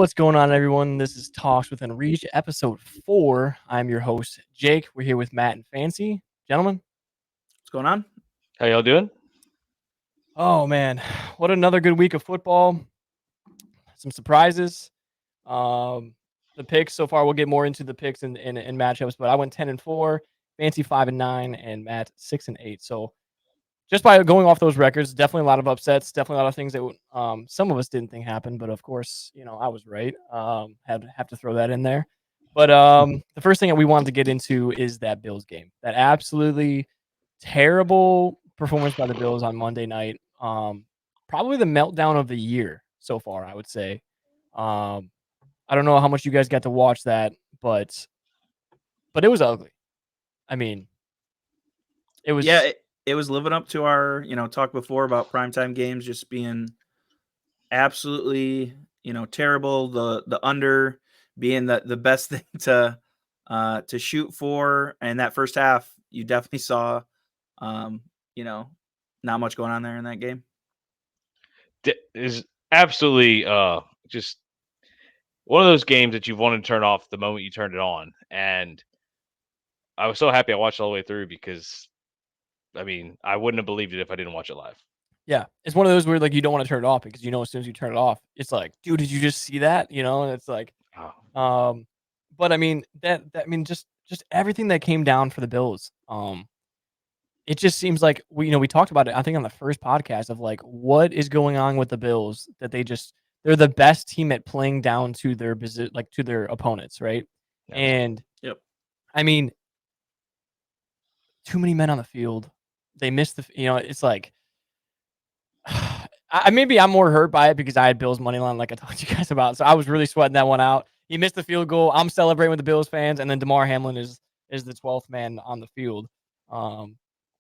what's going on, everyone? This is Talks Within Reach, episode 4. I'm your host, Jake. We're here with Matt and Fancy. Gentlemen, What's going on? How y'all doing? oh man, what another good week of football. Some surprises. Um, the picks so far, we'll get more into the picks and matchups, but I went 10-4, Fancy 5-9, and Matt 6-8. So just by going off those records, definitely a lot of upsets, definitely a lot of things that some of us didn't think happened, but of course, I was right. Have to throw that in there. But the first thing that we wanted to get into is that Bills game, that absolutely terrible performance by the Bills on Monday night. Probably the meltdown of the year so far, I would say. Um, I don't know how much you guys got to watch that, but it was ugly. I mean, it was. Yeah, it was living up to our, talk before about primetime games just being absolutely, terrible. The under being the best thing to shoot for. And that first half, you definitely saw, um, you know, not much going on there in that game. Is absolutely just one of those games that you want to turn off the moment you turned it on. And I was so happy I watched it all the way through because, I mean, I wouldn't have believed it if I didn't watch it live. Yeah, it's one of those where like you don't want to turn it off because as soon as you turn it off, it's like, dude, did you just see that? And it's like, Oh, um, but I mean just everything that came down for the Bills. It just seems like we talked about it. I think on the first podcast of like what is going on with the Bills that they're the best team at playing down to their to their opponents, right? absolutely. And Yep. I mean, too many men on the field. They missed it's like maybe I'm more hurt by it because I had Bills money line, like I talked to you guys about. So I was really sweating that one out. He missed the field goal. I'm celebrating with the Bills fans, and then Damar Hamlin is the 12th man on the field.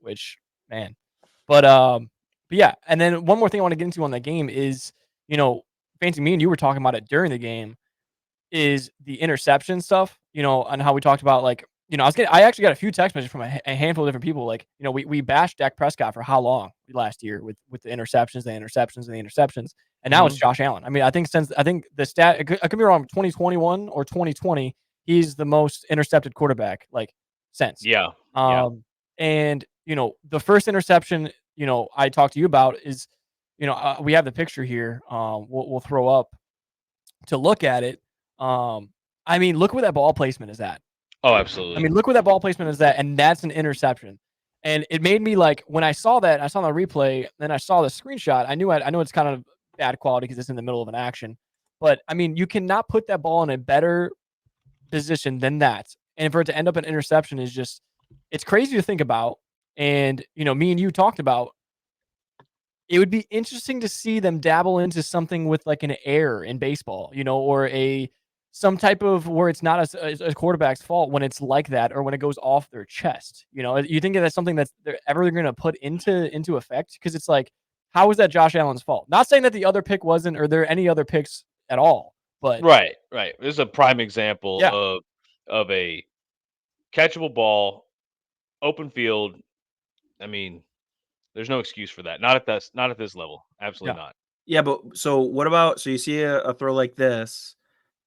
Which man, but yeah. And then one more thing I want to get into on that game is, Fancy, me and you were talking about it during the game, is the interception stuff, and how we talked about like, I actually got a few text messages from a handful of different people. Like, we bashed Dak Prescott for how long last year with the interceptions, and now it's Mhm. Josh Allen. I mean, I think the stat, I could be wrong, 2021 or 2020, he's the most intercepted quarterback like since. Yeah. Yeah. Um, and the first interception, I talked to you about is, we have the picture here. We'll throw up to look at it. I mean, look where that ball placement is at. Oh, I absolutely. mean, look where that ball placement is at, and that's an interception. And it made me like when I saw that, I saw the replay, then I saw the screenshot. I know it's kind of bad quality because it's in the middle of an action, but I mean, you cannot put that ball in a better position than that, and for it to end up an interception is just it's crazy to think about. And me and you talked about it would be interesting to see them dabble into something with like an error in baseball, or some type of where it's not a quarterback's fault when it's like that, or when it goes off their chest. You think that's something that's they're ever going to put into effect? Because it's like, how is that Josh Allen's fault? Not saying that the other pick wasn't, or there any other picks at all, but Right. Right. This is a prime example yeah, of a catchable ball, open field. I mean, there's no excuse for that. Not at this level. yeah, Absolutely not. Yeah, but so what about so you see a throw like this,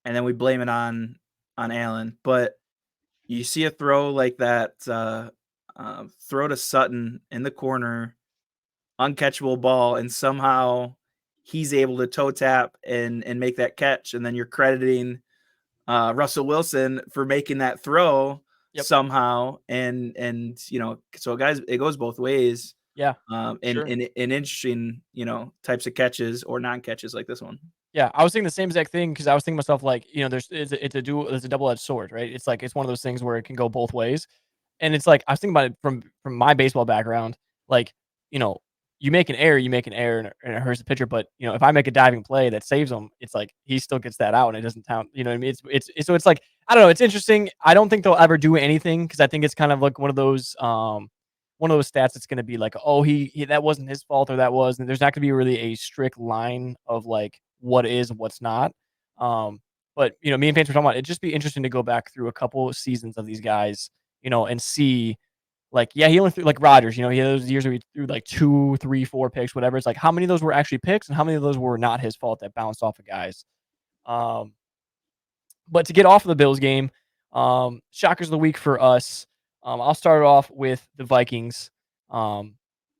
and then we blame it on Allen, but you see a throw like that, throw to Sutton in the corner, uncatchable ball, and somehow he's able to toe tap and make that catch, and then you're crediting Russell Wilson for making that throw yep, somehow, and so guys, it goes both ways. yeah, And sure. interesting, types of catches or non catches like this one. Yeah, I was thinking the same exact thing because I was thinking to myself like, it's a double edged sword, right? It's like it's one of those things where it can go both ways, and it's like I was thinking about it from my baseball background, like you know, you make an error, and it hurts the pitcher, but if I make a diving play that saves him, it's like he still gets that out and it doesn't count. You know what I mean? So it's like I don't know. It's interesting. I don't think they'll ever do anything because I think it's kind of like one of those stats that's going to be like, oh, he that wasn't his fault or that was, and there's not going to be really a strict line of like what is, what's not. Um, but me and Paige were talking about it'd just be interesting to go back through a couple of seasons of these guys, and see like, yeah, he only threw like Rodgers, he had those years where he threw like 2, 3, 4 picks, whatever. It's like how many of those were actually picks and how many of those were not his fault that bounced off of guys. Um, but to get off of the Bills game, shockers of the week for us. I'll start off with the Vikings. Um,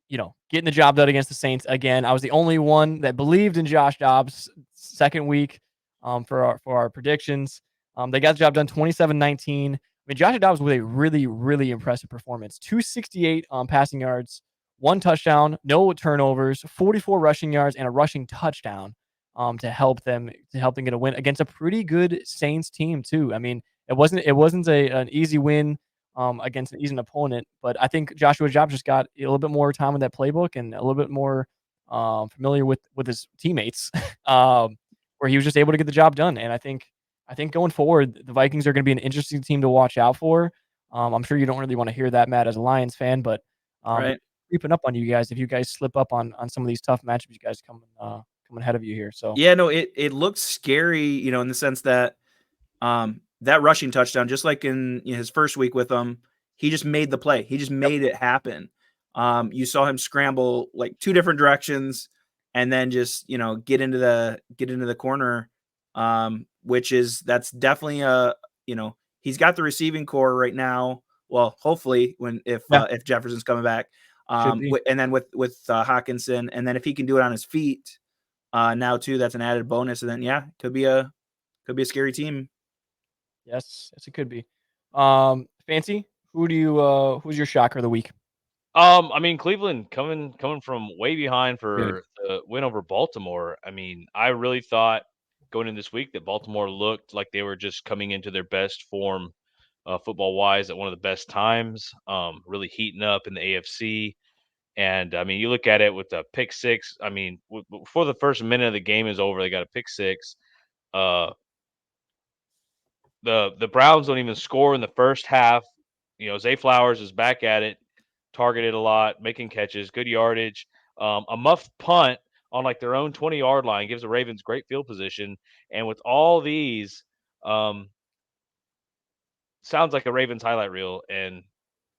getting the job done against the Saints again. I was the only one that believed in Josh Dobbs second week for our predictions. They got the job done 27-19. I mean, Josh Dobbs with a really, really impressive performance. 268 passing yards, 1 touchdown, no turnovers, 44 rushing yards, and a rushing touchdown to help them get a win against a pretty good Saints team too. I mean, it wasn't an easy win against an easy opponent, but I think Joshua Dobbs just got a little bit more time in that playbook and a little bit more familiar with his teammates, where he was just able to get the job done. And I think going forward, the Vikings are going to be an interesting team to watch out for. I'm sure you don't really want to hear that, Matt, as a Lions fan, but Right. creeping up on you guys if you guys slip up on some of these tough matchups you guys coming ahead of you here. So Yeah, no, it looks scary, in the sense that that rushing touchdown, just like in his first week with them, he just made the play. He just made it happen. You saw him scramble like two different directions and then just, get into the corner. That's definitely he's got the receiving core right now. Well, hopefully yeah, if Jefferson's coming back. should be. And then with Hawkinson, and then if he can do it on his feet, now too, that's an added bonus. And then could be a scary team. Yes, it could be. Fancy, who's your shocker of the week? I mean, Cleveland coming from way behind Good. for the win over Baltimore. I mean, I really thought going in this week that Baltimore looked like they were just coming into their best form, football wise, at one of the best times. Really heating up in the AFC. And I mean, you look at it with the pick six. I mean, before the first minute of the game is over, they got a pick six. Uh, the Browns don't even score in the first half. Zay Flowers is back at it, targeted a lot, making catches, good yardage. A muffed punt on like their own 20-yard line gives the Ravens great field position. And with all these, um, sounds like a Ravens highlight reel, and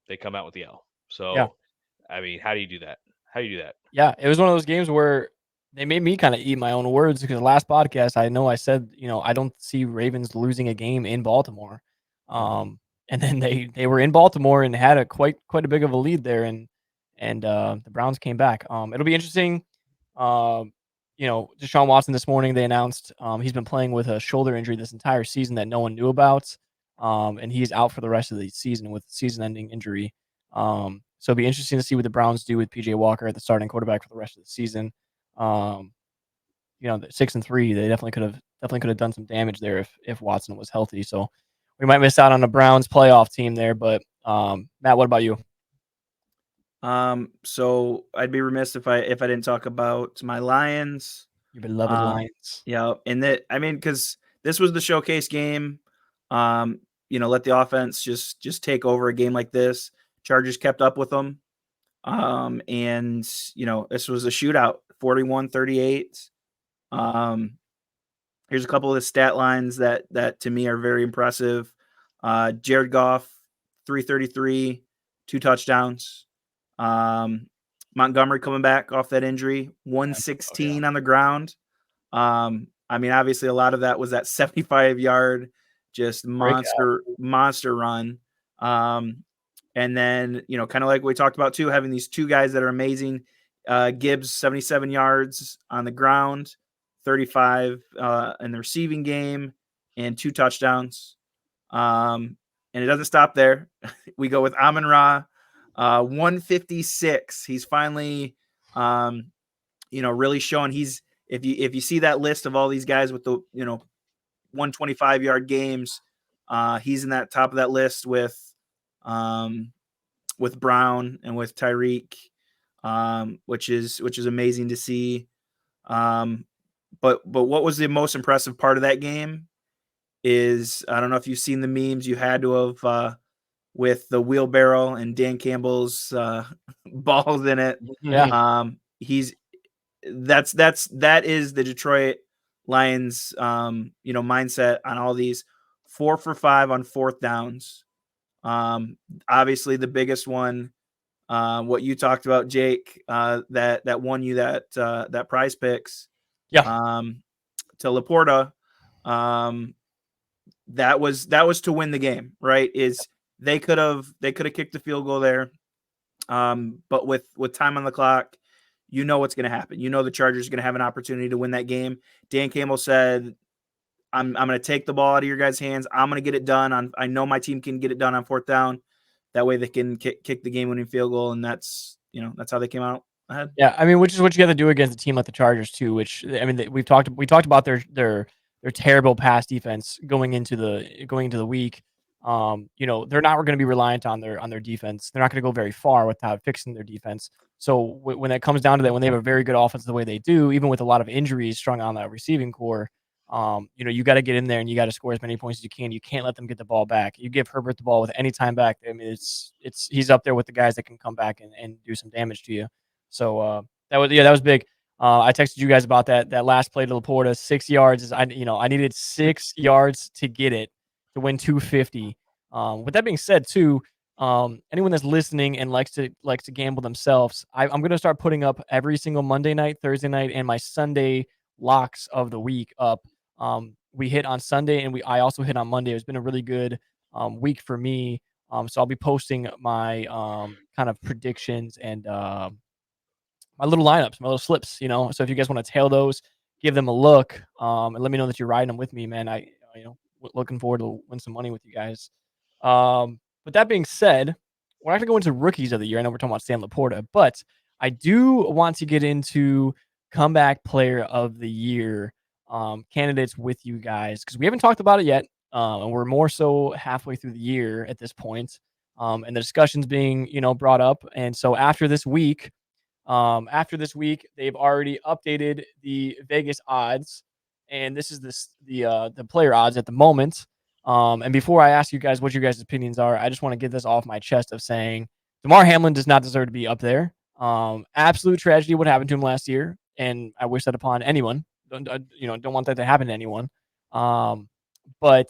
they come out with the L. Yeah. So, I mean, how do you do that? How do you do that? Yeah, it was one of those games where they made me kind of eat my own words because last podcast I know I said, I don't see Ravens losing a game in Baltimore. And then they were in Baltimore and had a quite a big of a lead there and the Browns came back. It'll be interesting. Deshaun Watson this morning they announced he's been playing with a shoulder injury this entire season that no one knew about. And he's out for the rest of the season with season-ending injury. So it'll be interesting to see what the Browns do with PJ Walker at the starting quarterback for the rest of the season. 6-3, they definitely could have done some damage there if Watson was healthy. So we might miss out on a Browns playoff team there. But Matt, what about you? So I'd be remiss if I didn't talk about my Lions. Your beloved Lions. Yeah, and because this was the showcase game. Let the offense just take over a game like this. Chargers kept up with them. And this was a shootout, 41-38. Here's a couple of the stat lines that to me are very impressive. Jared Goff, 333, 2 touchdowns. Montgomery coming back off that injury, 116 on the ground. Obviously a lot of that was that 75-yard just monster run. And then, kind of like we talked about too, having these two guys that are amazing. Gibbs, 77 yards on the ground, 35 in the receiving game, and 2 touchdowns. And it doesn't stop there. We go with Amon-Ra, 156. He's finally, really showing if you see that list of all these guys with the 125-yard games, he's in that top of that list with Brown and with Tyreek, which is amazing to see. But what was the most impressive part of that game is, I don't know if you've seen the memes, you had to have with the wheelbarrow and Dan Campbell's balls in it. Yeah. That is the Detroit Lions mindset on all these. 4 for 5 on fourth downs. Obviously the biggest one, what you talked about, Jake, that won you that prize picks. Yeah. To Laporta. That was to win the game, right? Is they could have kicked the field goal there. But with time on the clock, you know what's going to happen. You know the Chargers are going to have an opportunity to win that game. Dan Campbell said, I'm going to take the ball out of your guys' hands. I'm going to get it done. I know my team can get it done on fourth down. That way they can kick the game-winning field goal, and that's how they came out ahead. Yeah, I mean, which is what you got to do against a team like the Chargers too. Which I mean, we talked about their terrible pass defense going into the week. They're not going to be reliant on their defense. They're not going to go very far without fixing their defense. So when it comes down to that, when they have a very good offense the way they do, even with a lot of injuries strung on that receiving core, you got to get in there and you got to score as many points as you can. You can't let them get the ball back. You give Herbert the ball with any time back. I mean, he's up there with the guys that can come back and do some damage to you. So that was big. I texted you guys about that last play to Laporta, 6 yards. I needed 6 yards to get it to win 250. With that being said, too, anyone that's listening and likes to gamble themselves, I'm gonna start putting up every single Monday night, Thursday night, and my Sunday locks of the week up. We hit on Sunday and I also hit on Monday. It's been a really good week for me. So I'll be posting my kind of predictions and my little lineups, my little slips, So if you guys want to tail those, give them a look, and let me know that you're riding them with me, man. Looking forward to win some money with you guys. But that being said, we're not going to go into rookies of the year. I know we're talking about Sam Laporta, but I do want to get into comeback player of the year candidates with you guys because we haven't talked about it yet, and we're more so halfway through the year at this point, and the discussion's being brought up. And so after this week, they've already updated the Vegas odds, and this is the player odds at the moment. And before I ask you guys what your guys' opinions are, I just want to get this off my chest of saying DeMar Hamlin does not deserve to be up there. Absolute tragedy what happened to him last year, and I wish that upon anyone. Don't want that to happen to anyone. But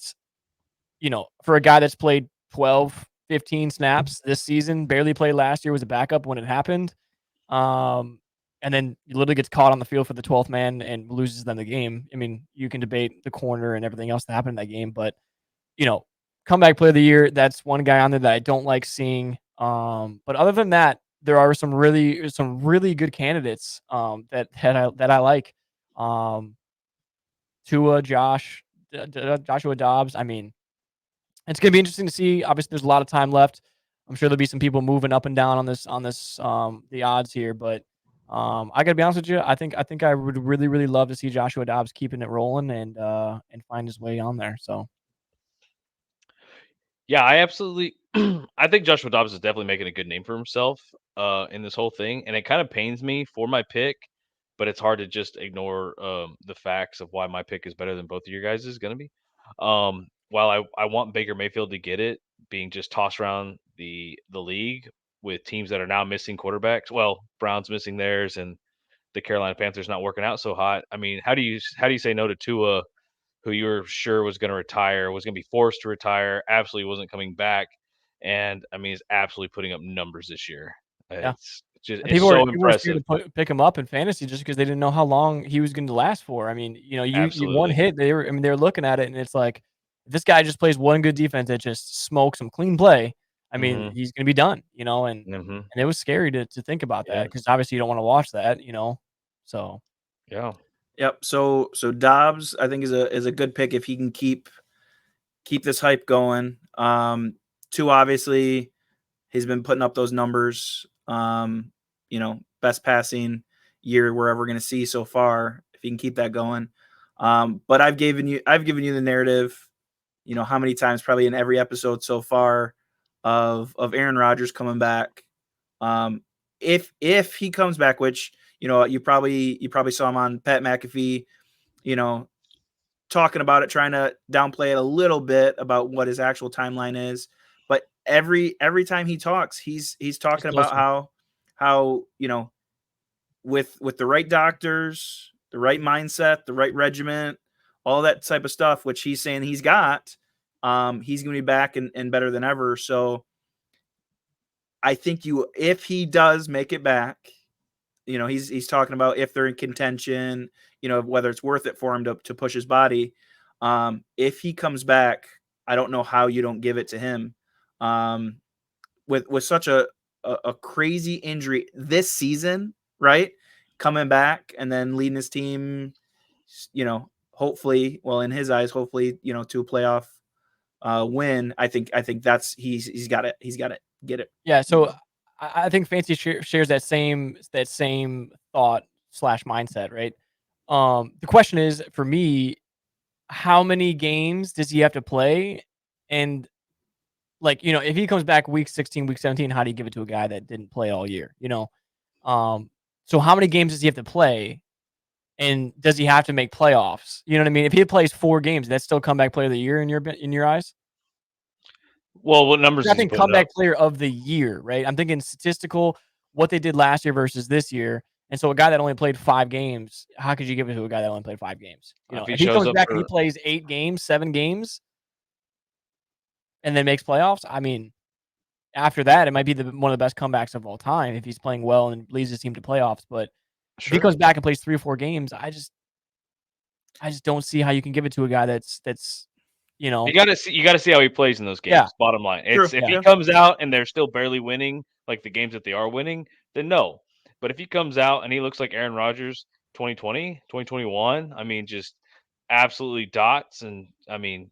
for a guy that's played 12, 15 snaps this season, barely played last year, was a backup when it happened. And then he literally gets caught on the field for the 12th man and loses them the game. I mean, you can debate the corner and everything else that happened in that game, but comeback player of the year, that's one guy on there that I don't like seeing. But other than that, there are some really good candidates that I like. Tua, Joshua Dobbs. I mean, it's gonna be interesting to see. Obviously, there's a lot of time left. I'm sure there'll be some people moving up and down on this the odds here, but I gotta be honest with you. I think I would really really love to see Joshua Dobbs keeping it rolling and find his way on there. So Yeah, I absolutely. I think Joshua Dobbs is definitely making a good name for himself in this whole thing, and it kind of pains me for my pick, but it's hard to just ignore the facts of why my pick is better than both of your guys is going to be. While I want Baker Mayfield to get it, being just tossed around the league with teams that are now missing quarterbacks. Well, Browns missing theirs, and the Carolina Panthers not working out so hot. I mean, how do you say no to Tua, who you were sure was going to retire, was going to be forced to retire, absolutely wasn't coming back, and I mean, he's absolutely putting up numbers this year. yeah. And It's people so were scared impressive. to pick him up in fantasy just because they didn't know how long he was going to last for. I mean, you one Absolutely. hit, they're looking at it and it's like if this guy just plays one good defense that just smokes some clean play. I mean, Mhm. he's going to be done, Mhm. and it was scary to think about that Yeah. because obviously you don't want to watch that, So Yeah. Yep. So Dobbs, I think is a good pick if he can keep this hype going. Two, obviously, he's been putting up those numbers. Best passing year we're ever going to see so far if he can keep that going. But I've given you the narrative. How many times, probably in every episode so far, of Aaron Rodgers coming back. If he comes back, which you probably saw him on Pat McAfee, talking about it, trying to downplay it a little bit about what his actual timeline is. But every time he talks, he's he's talking about closer. how with the right doctors, the right mindset, the right regiment, all that type of stuff, which he's saying he's got, he's going to be back and better than ever. So I think if he does make it back, he's talking about if they're in contention, whether it's worth it for him to push his body. If he comes back, I don't know how you don't give it to him. With such a crazy injury this season, right? Coming back and then leading his team, hopefully, well, in his eyes, hopefully, to a playoff win. I think that's he's got to get it. Yeah, so I think Fancy shares that same thought slash mindset, right? The question is for me, how many games does he have to play? And like, if he comes back week 16, week 17, how do you give it to a guy that didn't play all year? So how many games does he have to play? And does he have to make playoffs? You know what I mean? If he plays 4 games, that's still comeback player of the year in your eyes? Well, what numbers I is he think putting up? comeback player of the year, right? I'm thinking statistical, what they did last year versus this year. And so a guy that only played 5 games, how could you give it to a guy that only played 5 games? If he If he shows comes up back and he for, plays 8 games, 7 games, and then makes playoffs, I mean, after that, it might be one of the best comebacks of all time if he's playing well and leads his team to playoffs. But if he sure. comes back and plays 3 or 4 games, I just don't see how you can give it to a guy that's, you know, You gotta see how he plays in those yeah, games. Bottom line, True. it's if he yeah, comes out and they're still barely winning, like the games that they are winning, then no. But if he comes out and he looks like Aaron Rodgers 2020, 2021, I mean, just absolutely dots. And I mean,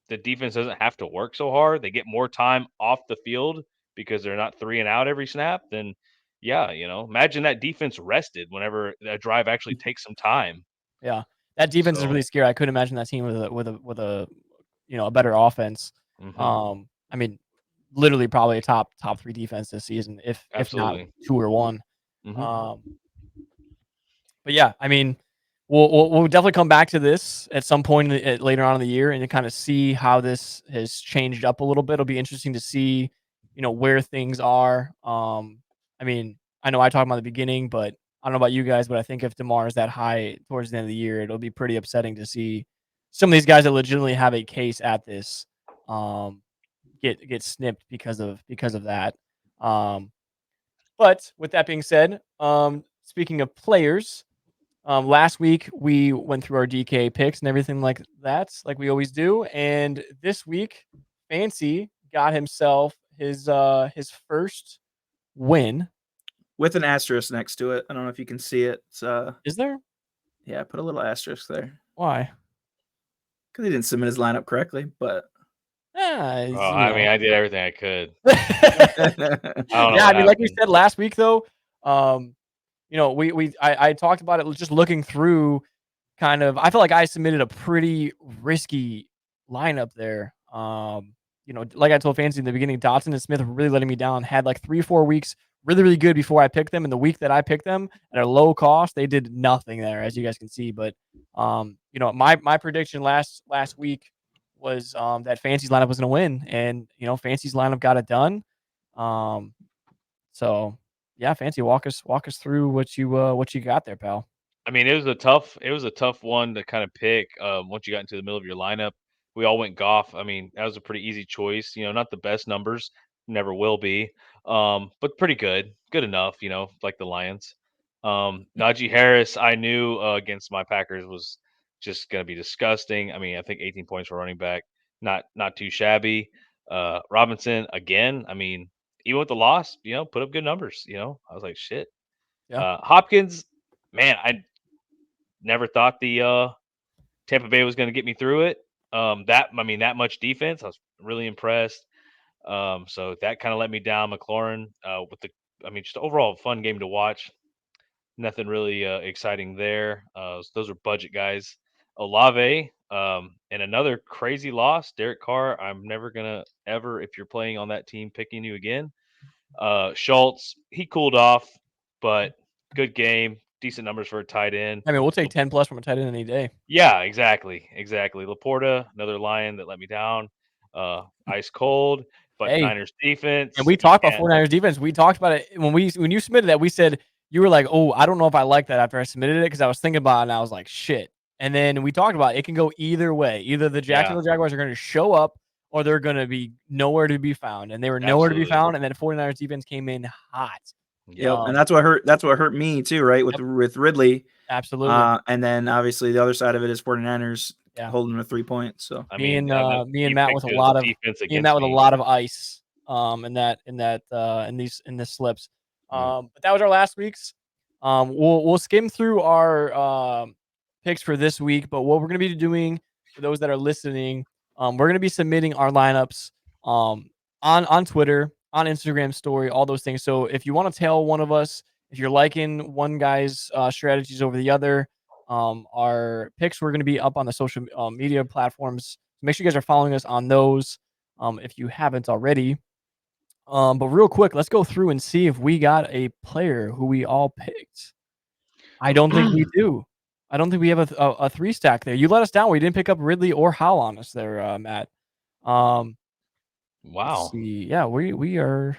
the defense doesn't have to work so hard. They get more time off the field because they're not 3 and out every snap. Then, yeah, imagine that defense rested whenever a drive actually takes some time. yeah. That defense is So, really scary. I couldn't imagine that team with a a better offense. mhm, I mean, literally probably a top 3 defense this season, if not absolutely. 2 or 1. Hmm. Um, but yeah, I mean, we'll definitely come back to this at some point later on in the year and to kind of see how this has changed up a little bit. It'll be interesting to see, where things are. I mean, I know I talked about the beginning, but I don't know about you guys, but I think if DeMar is that high towards the end of the year, it'll be pretty upsetting to see some of these guys that legitimately have a case at this um, get snipped because of that. Um, but with that being said, speaking of players, last week we went through our DK picks and everything like that, like we always do. And this week, Fancy got himself his first win. With an asterisk next to it. I don't know if you can see it. It's, Is there? yeah, put a little asterisk there Why? because he didn't submit his lineup correctly. But Yeah, Oh, I mean, I did everything I could. I don't know yeah, I what mean, like we happened. said last week, though, I talked about it just looking through. Kind of, I feel like I submitted a pretty risky lineup there. Like I told Fancy in the beginning, Dotson and Smith were really letting me down. Had like 3 or 4 weeks really, really good before I picked them. And the week that I picked them at a low cost, they did nothing there, as you guys can see. But my prediction last week was that Fancy's lineup was gonna win. And Fancy's lineup got it done. Um, so yeah, Fancy, walk us through what you got there, pal. I mean, it was a tough one to kind of pick. Once you got into the middle of your lineup, we all went Goff. I mean, that was a pretty easy choice. Not the best numbers, never will be, but pretty good, good enough. Like the Lions. Najee Harris, I knew against my Packers was just going to be disgusting. I mean, I think 18 points for running back, not too shabby. Robinson again. I mean, even with the loss, put up good numbers. I was like, shit. Yeah. Hopkins, man, I never thought the Tampa Bay was going to get me through it. That much defense, I was really impressed. So that kind of let me down. McLaurin, just overall a fun game to watch. Nothing really exciting there. Those are budget guys. Olave, and another crazy loss. Derek Carr, I'm never gonna ever, if you're playing on that team, picking you again. Schultz, he cooled off, but good game, decent numbers for a tight end. I mean, we'll take 10 plus from a tight end any day. Yeah, exactly, exactly. Laporta, another Lion that let me down. Ice cold, but Hey, Niners and defense, we you talked about can't. 49ers defense. We talked about it when you submitted that. We said you were like, "Oh, I don't know if I like that." After I submitted it, because I was thinking about it, and I was like, "Shit." And then we talked about it can go either way. Either the Yeah, Jacksonville Jaguars are going to show up, or they're going to be nowhere to be found. And they were nowhere to be absolutely. found. And then 49ers defense came in hot. yep, Yep. and Um, that's what hurt. That's what hurt me too, right? With yep, Ridley, absolutely. and then obviously the other side of it is 49ers holding a 3 points. So I Me mean, and me and you Matt picked with a the lot of defense me and Matt against with a me. lot of ice in this slips. But that was our last week's. We'll skim through our picks for this week, but what we're gonna be doing for those that are listening, we're gonna be submitting our lineups on Twitter, on Instagram story, all those things. So if you want to tell one of us if you're liking one guy's strategies over the other, our picks were going to be up on the social media platforms. Make sure you guys are following us on those if you haven't already. But real quick, let's go through and see if we got a player who we all picked. I don't think we do. I don't think we have a three stack there. You let us down. We didn't pick up Ridley or Howell on us there, Matt. Let's Wow. see. Yeah, we are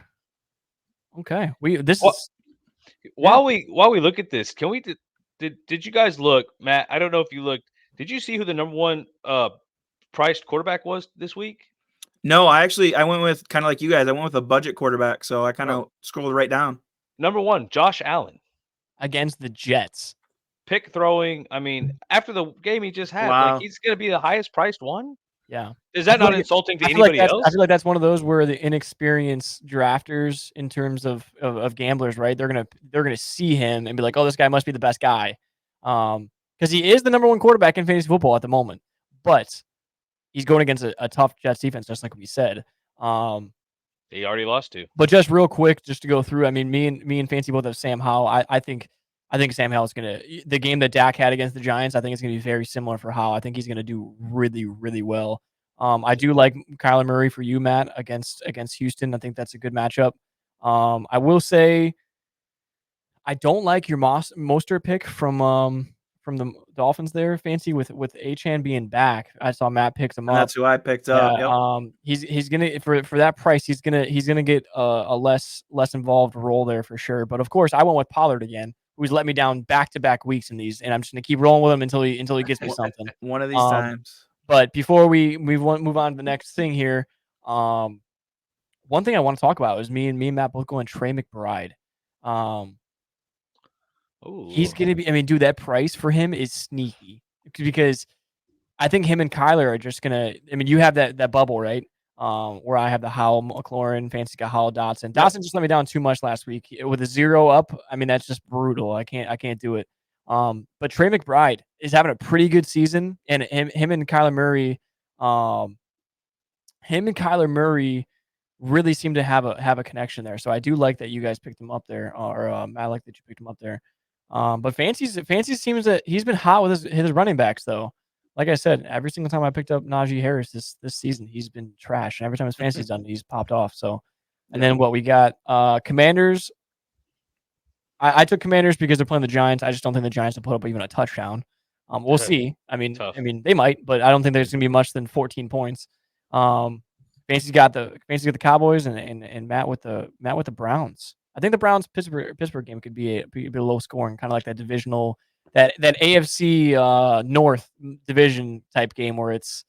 okay. This Well, is while we look at this, can we did you guys look, Matt? I don't know if you looked. Did you see who the number one priced quarterback was this week? no, I went with kind of like you guys. I went with a budget quarterback, so I kind of scrolled right down. Number one, Josh Allen. against the Jets. Pick throwing. I mean, after the game he just had, like Wow. he's going to be the highest priced one. Yeah. Is that not insulting to anybody I else? feel like that's one of those where the inexperienced drafters in terms of gamblers, right? They're gonna see him and be like, oh, this guy must be the best guy. Because he is the number one quarterback in fantasy football at the moment. But he's going against a tough Jets defense, just like we said. He already lost to. But just real quick, just to go through, I mean, me and Fancy both have Sam Howell. I think Sam Howell is gonna the game that Dak had against the Giants. I think it's gonna be very similar for Howell. I think he's gonna do really, really well. I do like Kyler Murray for you, Matt, against Houston. I think that's a good matchup. I will say I don't like your Mostert pick from the Dolphins there, Fancy, with Achane being back. I saw Matt picks him And up. that's who I picked Yeah, up. Yep. he's gonna for that price, he's gonna get a less involved role there for sure. But of course, I went with Pollard again, who's let me down back to back weeks in these, and I'm just gonna keep rolling with him until he gets me something. One of these times. But before we move on to the next thing here, one thing I want to talk about is me and Matt both going Trey McBride. He's gonna be. I mean, dude, that price for him is sneaky because I think him and Kyler are just gonna. I mean, you have that bubble, right? Where I have the Howell, McLaurin, Fancy got Howell, Dotson. Dotson just let me down too much last week with a 0 up. I mean, that's just brutal. I can't do it. But Trey McBride is having a pretty good season, and him and Kyler Murray, really seem to have a connection there. So I do like that you guys picked him up there, or I like that you picked him up there. But Fancy seems that he's been hot with his running backs though. Like I said, every single time I picked up Najee Harris this season, he's been trash. And every time his fantasy's done, he's popped off. So, and then what we got, Commanders. I took Commanders because they're playing the Giants. I just don't think the Giants will put up even a touchdown. We'll see. I mean, they might, but I don't think there's gonna be much than 14 points. Fancy's got the Cowboys and Matt with the Browns. I think the Browns Pittsburgh game could be a low scoring, kind of like that divisional that AFC North division type game where it's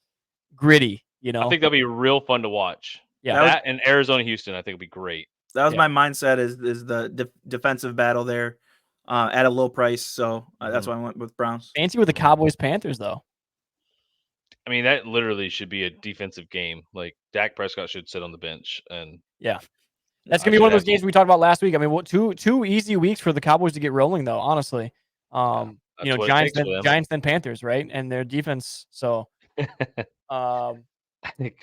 gritty. You know, I think that'll be real fun to watch. Yeah, that and Arizona Houston, I think would be great. That was my mindset. Is the defensive battle there at a low price? So that's why I went with Browns. Fancy with the Cowboys Panthers though. I mean, that literally should be a defensive game. Like Dak Prescott should sit on the bench, and that's gonna be one of those games we talked about last week. I mean, two easy weeks for the Cowboys to get rolling though. Honestly, Giants then Panthers, right? And their defense. So, could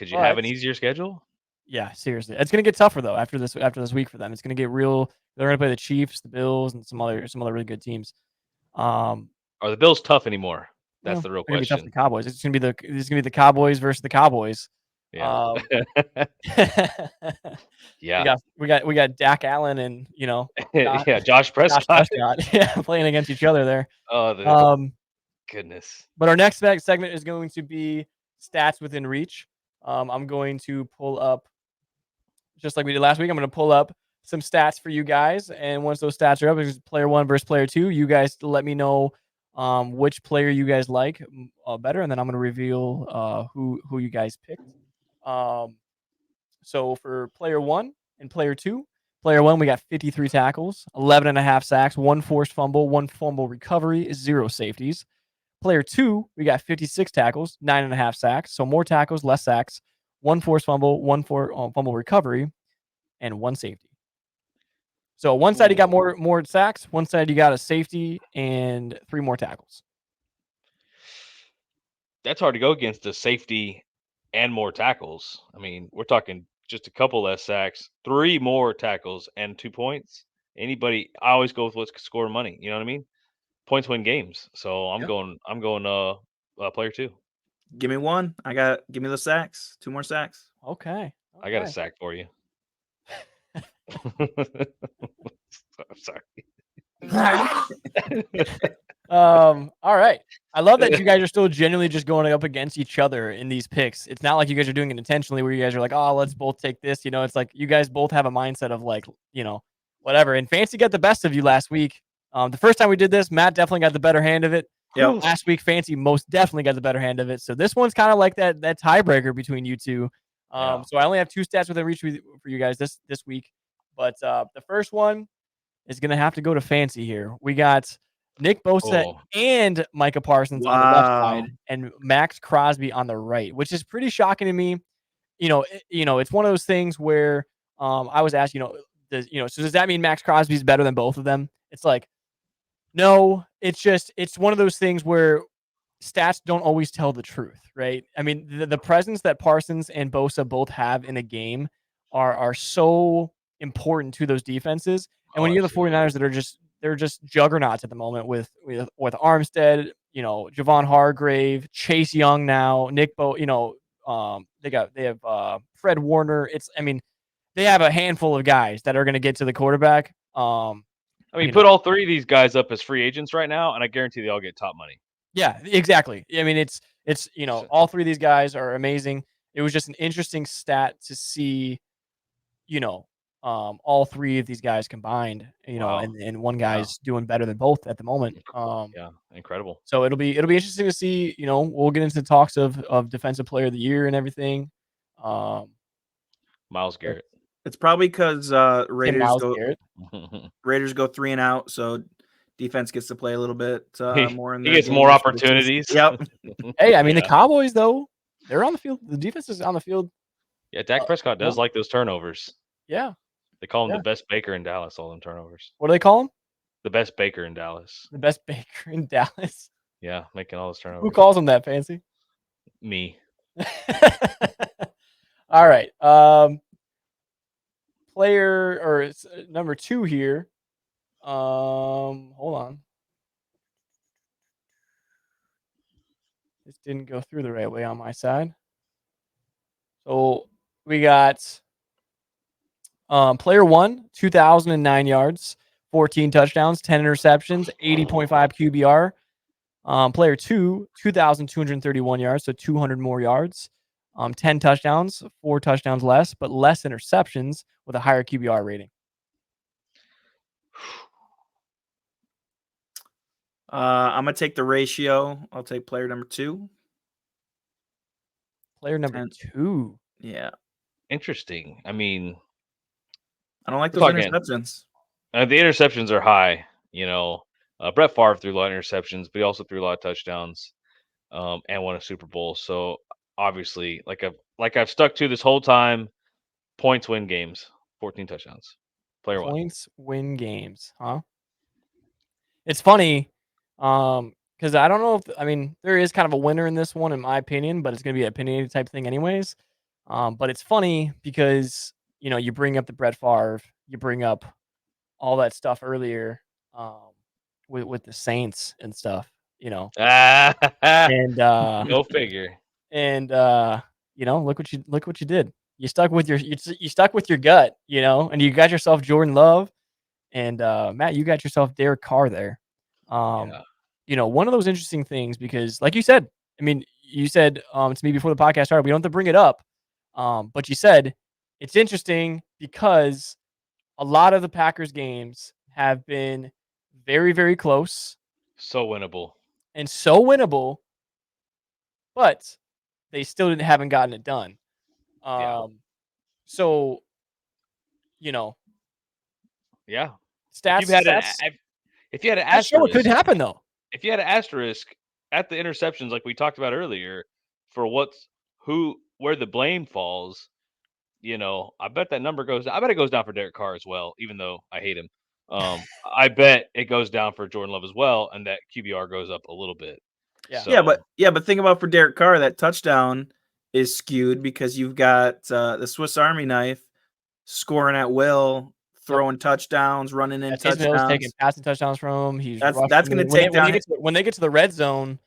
you have an easier schedule? Yeah, seriously, it's gonna get tougher though after this week for them. It's gonna get real. They're gonna play the Chiefs, the Bills, and some other really good teams. Are the Bills tough anymore? That's the real question. It's gonna be tough for the Cowboys. It's gonna be the Cowboys versus the Cowboys. Yeah. Yeah. We got Dak Allen and Josh Prescott. Playing against each other there. Oh, goodness. But our next segment is going to be stats within reach. I'm going to pull up, just like we did last week, I'm going to pull up some stats for you guys. And once those stats are up, it's player 1 versus player 2. You guys let me know which player you guys like better, and then I'm going to reveal who you guys picked. So for player 1 and player 2, player 1, we got 53 tackles, 11.5 sacks, 1 forced fumble, 1 fumble recovery, 0 safeties. Player 2, we got 56 tackles, 9.5 sacks. So more tackles, less sacks, 1 forced fumble, 1 fumble recovery, and 1 safety. So one side you got more sacks, one side you got a safety and 3 more tackles. That's hard to go against the safety and more tackles. I mean, we're talking just a couple less sacks, 3 more tackles, and 2 points. I always go with what's score money. You know what I mean? Points win games. So I'm Yep. going player 2. Give me one. Give me the sacks. 2 more sacks. Okay. I got a sack for you. Sorry. All right. I love that you guys are still genuinely just going up against each other in these picks. It's not like you guys are doing it intentionally where you guys are like, oh, let's both take this. It's like you guys both have a mindset of like, whatever. And Fancy got the best of you last week. The first time we did this, Matt definitely got the better hand of it. Yep. Last week, Fancy most definitely got the better hand of it. So this one's kind of like that tiebreaker between you two. Yeah. So I only have 2 stats within reach for you guys this week. But the first one is going to have to go to Fancy here. We got Nick Bosa and Micah Parsons on the left side and Max Crosby on the right, which is pretty shocking to me. It's one of those things where I was asked, so does that mean Max Crosby's better than both of them? It's like, no, it's one of those things where stats don't always tell the truth, right? I mean, the presence that Parsons and Bosa both have in a game are so important to those defenses. And when you have the 49ers that are they're just juggernauts at the moment with Armstead, Javon Hargrave, Chase Young now, Nick they have Fred Warner. They have a handful of guys that are going to get to the quarterback. Put all 3 of these guys up as free agents right now, and I guarantee they all get top money. Yeah, exactly. I mean, it's all 3 of these guys are amazing. It was just an interesting stat to see, all 3 of these guys combined, Wow. and one guy's doing better than both at the moment. Yeah, incredible. So it'll be interesting to see. We'll get into the talks of defensive player of the year and everything. Miles Garrett. It's probably because Raiders go 3 and out, so defense gets to play a little bit more in he gets more opportunities. Yep. Hey, I mean, the Cowboys, though, they're on the field. The defense is on the field. Yeah, Dak Prescott does like those turnovers. Yeah. They call him the best baker in Dallas, all them turnovers. What do they call him? The best baker in Dallas. The best baker in Dallas? Yeah, making all those turnovers. Who calls him that, Fancy? Me. All right. Player or number 2 here. Hold on. This didn't go through the right way on my side. So we got player 1, 2,009 yards, 14 touchdowns, 10 interceptions, 80.5 QBR. Player 2, 2,231 yards, so 200 more yards, 10 touchdowns, 4 touchdowns less, but less interceptions with a higher QBR rating. I'm going to take the ratio. I'll take player number 2. Player number 2. Yeah. Interesting. I mean, I don't like those interceptions. The interceptions are high. Brett Favre threw a lot of interceptions, but he also threw a lot of touchdowns and won a Super Bowl. So obviously, like I've stuck to this whole time, points win games. 14 touchdowns. Player 1. Points win games, huh? It's funny, because I don't know if there is kind of a winner in this one, in my opinion, but it's going to be an opinionated type thing anyways. But it's funny because you bring up the Brett Favre, you bring up all that stuff earlier, with the Saints and stuff, and go figure. And look what you did. You stuck with your gut, and you got yourself Jordan Love, and Matt, you got yourself Derek Carr there. One of those interesting things because, like you said, you said to me before the podcast started, we don't have to bring it up, but you said it's interesting because a lot of the Packers games have been very, very close, so winnable, but they still haven't gotten it done. So, yeah. Stats. If you had an asterisk, asterisk, it could happen though. If you had an asterisk, at the interceptions, like we talked about earlier, for where the blame falls, I bet that number goes. I bet it goes down for Derek Carr as well, even though I hate him. I bet it goes down for Jordan Love as well, and that QBR goes up a little bit. Yeah. But think about for Derek Carr, that touchdown is skewed because you've got the Swiss Army knife scoring at will, throwing touchdowns, running in Taysom Hill's taking touchdowns. passing touchdowns from him. He's That's rushing. going to When take they down. get when they get to the red zone,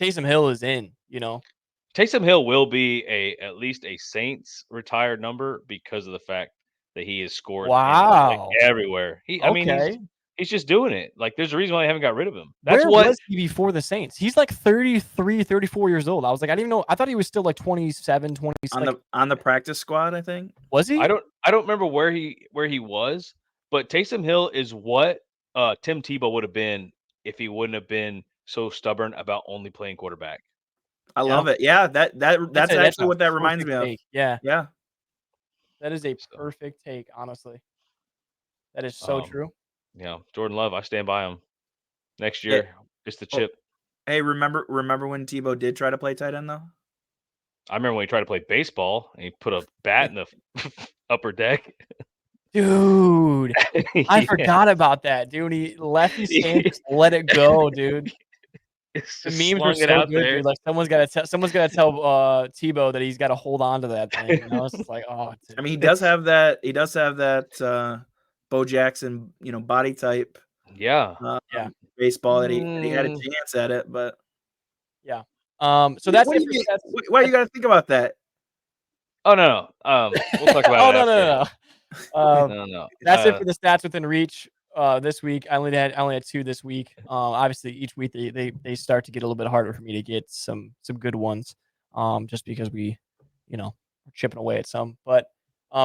Taysom Hill is in. Taysom Hill will be at least a Saints retired number because of the fact that he has scored Wow. everywhere. I mean, Okay. he's just doing it. Like, there's a reason why they haven't got rid of him. Where was he before the Saints? He's like 33, 34 years old. I was like, I didn't even know. I thought he was still like 27, 26. On the practice squad, I think. Was he? I don't remember where he was, but Taysom Hill is what Tim Tebow would have been if he wouldn't have been so stubborn about only playing quarterback. I love it. Yeah, that's actually what that reminds me of. Yeah. Yeah. That is a perfect take, honestly. That is so true. Yeah, Jordan Love, I stand by him. Next year, it's the chip. Hey, remember when Tebow did try to play tight end though? I remember when he tried to play baseball and he put a bat in the upper deck. Dude, I forgot about that, dude. He left his hand, just let it go, dude. The memes were so good, dude. Like someone's gotta tell Tebow that he's got to hold on to that thing. It's just like, oh. Dude. I mean, he does have that. He does have that Bo Jackson, body type. Yeah. Baseball that he had a chance at it, but yeah. So that's it. Why you got to think about that? Oh no. We'll talk about it. No. That's it for the stats within reach. This week I only had 2 this week. Obviously each week they start to get a little bit harder for me to get some good ones. Just because we, we're chipping away at some. But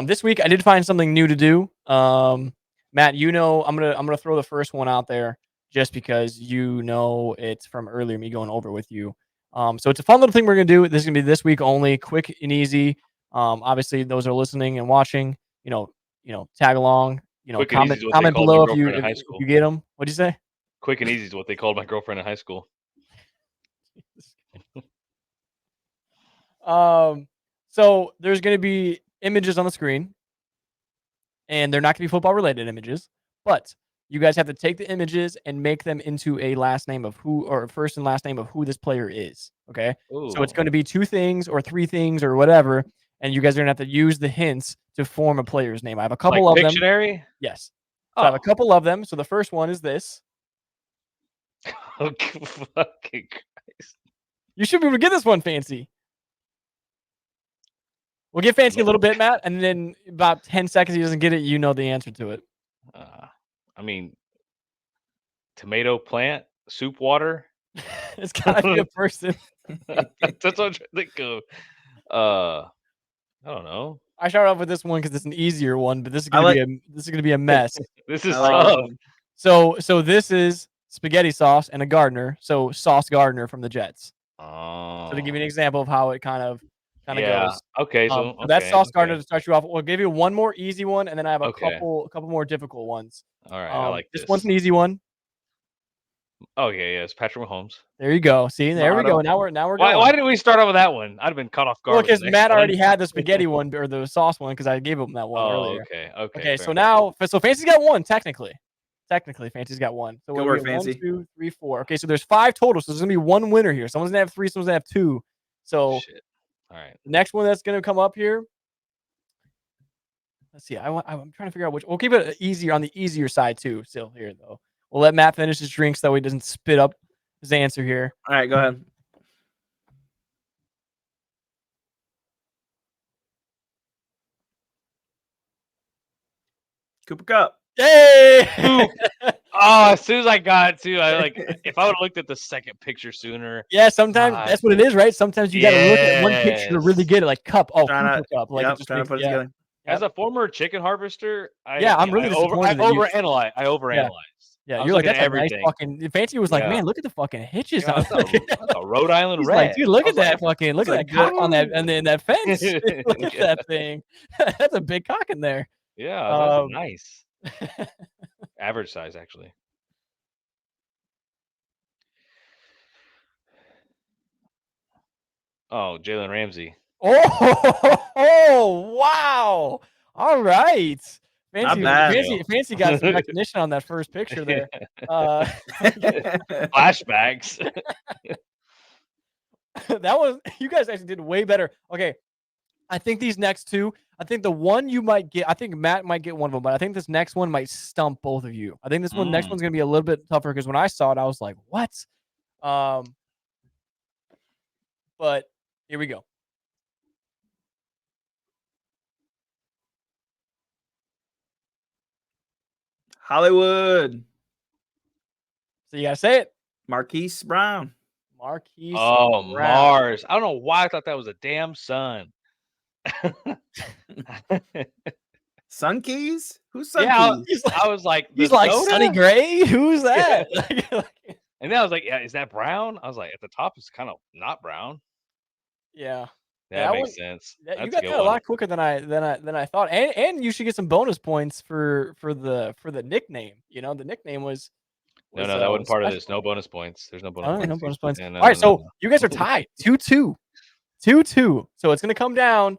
this week I did find something new to do. Matt, I'm gonna throw the first one out there just because it's from earlier me going over with you. So it's a fun little thing we're gonna do. This is gonna be this week only, quick and easy. Obviously those are listening and watching, tag along. Quick comment below if you get them. What'd you say? Quick and easy is what they called my girlfriend in high school. So there's going to be images on the screen, and they're not going to be football related images, but you guys have to take the images and make them into a last name of who, or first and last name of who this player is. Okay. Ooh. So it's going to be 2 things or 3 things or whatever. And you guys are going to have to use the hints to form a player's name. I have a couple of Pictionary? them. Yes. So I have a couple of them. So the first one is this. Okay, fucking Christ. You should be able to get this one, Fancy. We'll give Fancy a little bit, Matt, and then about 10 seconds he doesn't get it, you know the answer to it. I mean, tomato plant, soup water. It's gotta be a person. That's what I'm trying to think of. I don't know. I started off with this one because it's an easier one, but this is gonna be a mess. This is tough. So this is spaghetti sauce and a Gardner. So Sauce Gardner from the Jets. Oh. So to give you an example of how it kind of goes. Okay. So that's Sauce Gardner to start you off. We'll give you one more easy one, and then I have a couple more difficult ones. All right, I like this. This one's an easy one. Okay, yeah, it's Patrick Mahomes. There you go. See, there we go. Now we're going. Why didn't we start off with that one? I'd have been caught off guard. Well, because Matt already had the spaghetti one or the sauce one because I gave him that one earlier. Okay. So now, Fancy's got one technically. Fancy's got one. So good work, Fancy. 1, 2, 3, 4. Okay, so there's 5 total. So there's gonna be one winner here. Someone's gonna have 3. Someone's gonna have 2. So, shit. All right. The next one that's gonna come up here. Let's see. I'm trying to figure out which. We'll keep it easier on the easier side too. Still here though. We'll let Matt finish his drink so he doesn't spit up his answer here. All right, go ahead. Cooper Kupp. Yay! As soon as I got to, if I would have looked at the second picture sooner. Yeah, sometimes that's what it is, right? Sometimes you got to look at one picture to really get it, like Kupp. Oh, Cooper Kupp. Like just trying to put it together. As a former chicken harvester, I'm really disappointed. I overanalyzed. Yeah, you're like, that's everything. Nice fucking. Fancy was like, man, look at the fucking hitches on that's a Rhode Island red. Like, dude, look at that fucking, look at that cock on that, and then that fence. Look at that thing. That's a big cock in there. Yeah, that's nice. Average size, actually. Oh, Jalen Ramsey. Oh, wow. All right. Not Fancy, bad. fancy got some recognition on that first picture there. Flashbacks. That was, you guys actually did way better. Okay. I think these next two, I think the one you might get, I think Matt might get one of them, but I think this next one might stump both of you. I think this next one's going to be a little bit tougher because when I saw it, I was like, what? But here we go. Hollywood. So you got to say it. Marquise Brown. Marquise Oh, Brown. Mars. I don't know why I thought that was a damn sun. Sun Keys? Who's Sun Yeah, Keys? I was like, He's the like, soda? Sonny Gray? Who's that? And then I was like, yeah, is that brown? I was like, at the top it's kind of not brown. Yeah. That makes sense. That's You got a good that a one. lot quicker than I thought. And you should get some bonus points for the nickname. You know, the nickname was No, that wasn't part of this. special. No bonus points. There's no bonus Oh, points. no bonus points. Yeah, All right, so you guys are tied 2-2. 2-2. So it's gonna come down.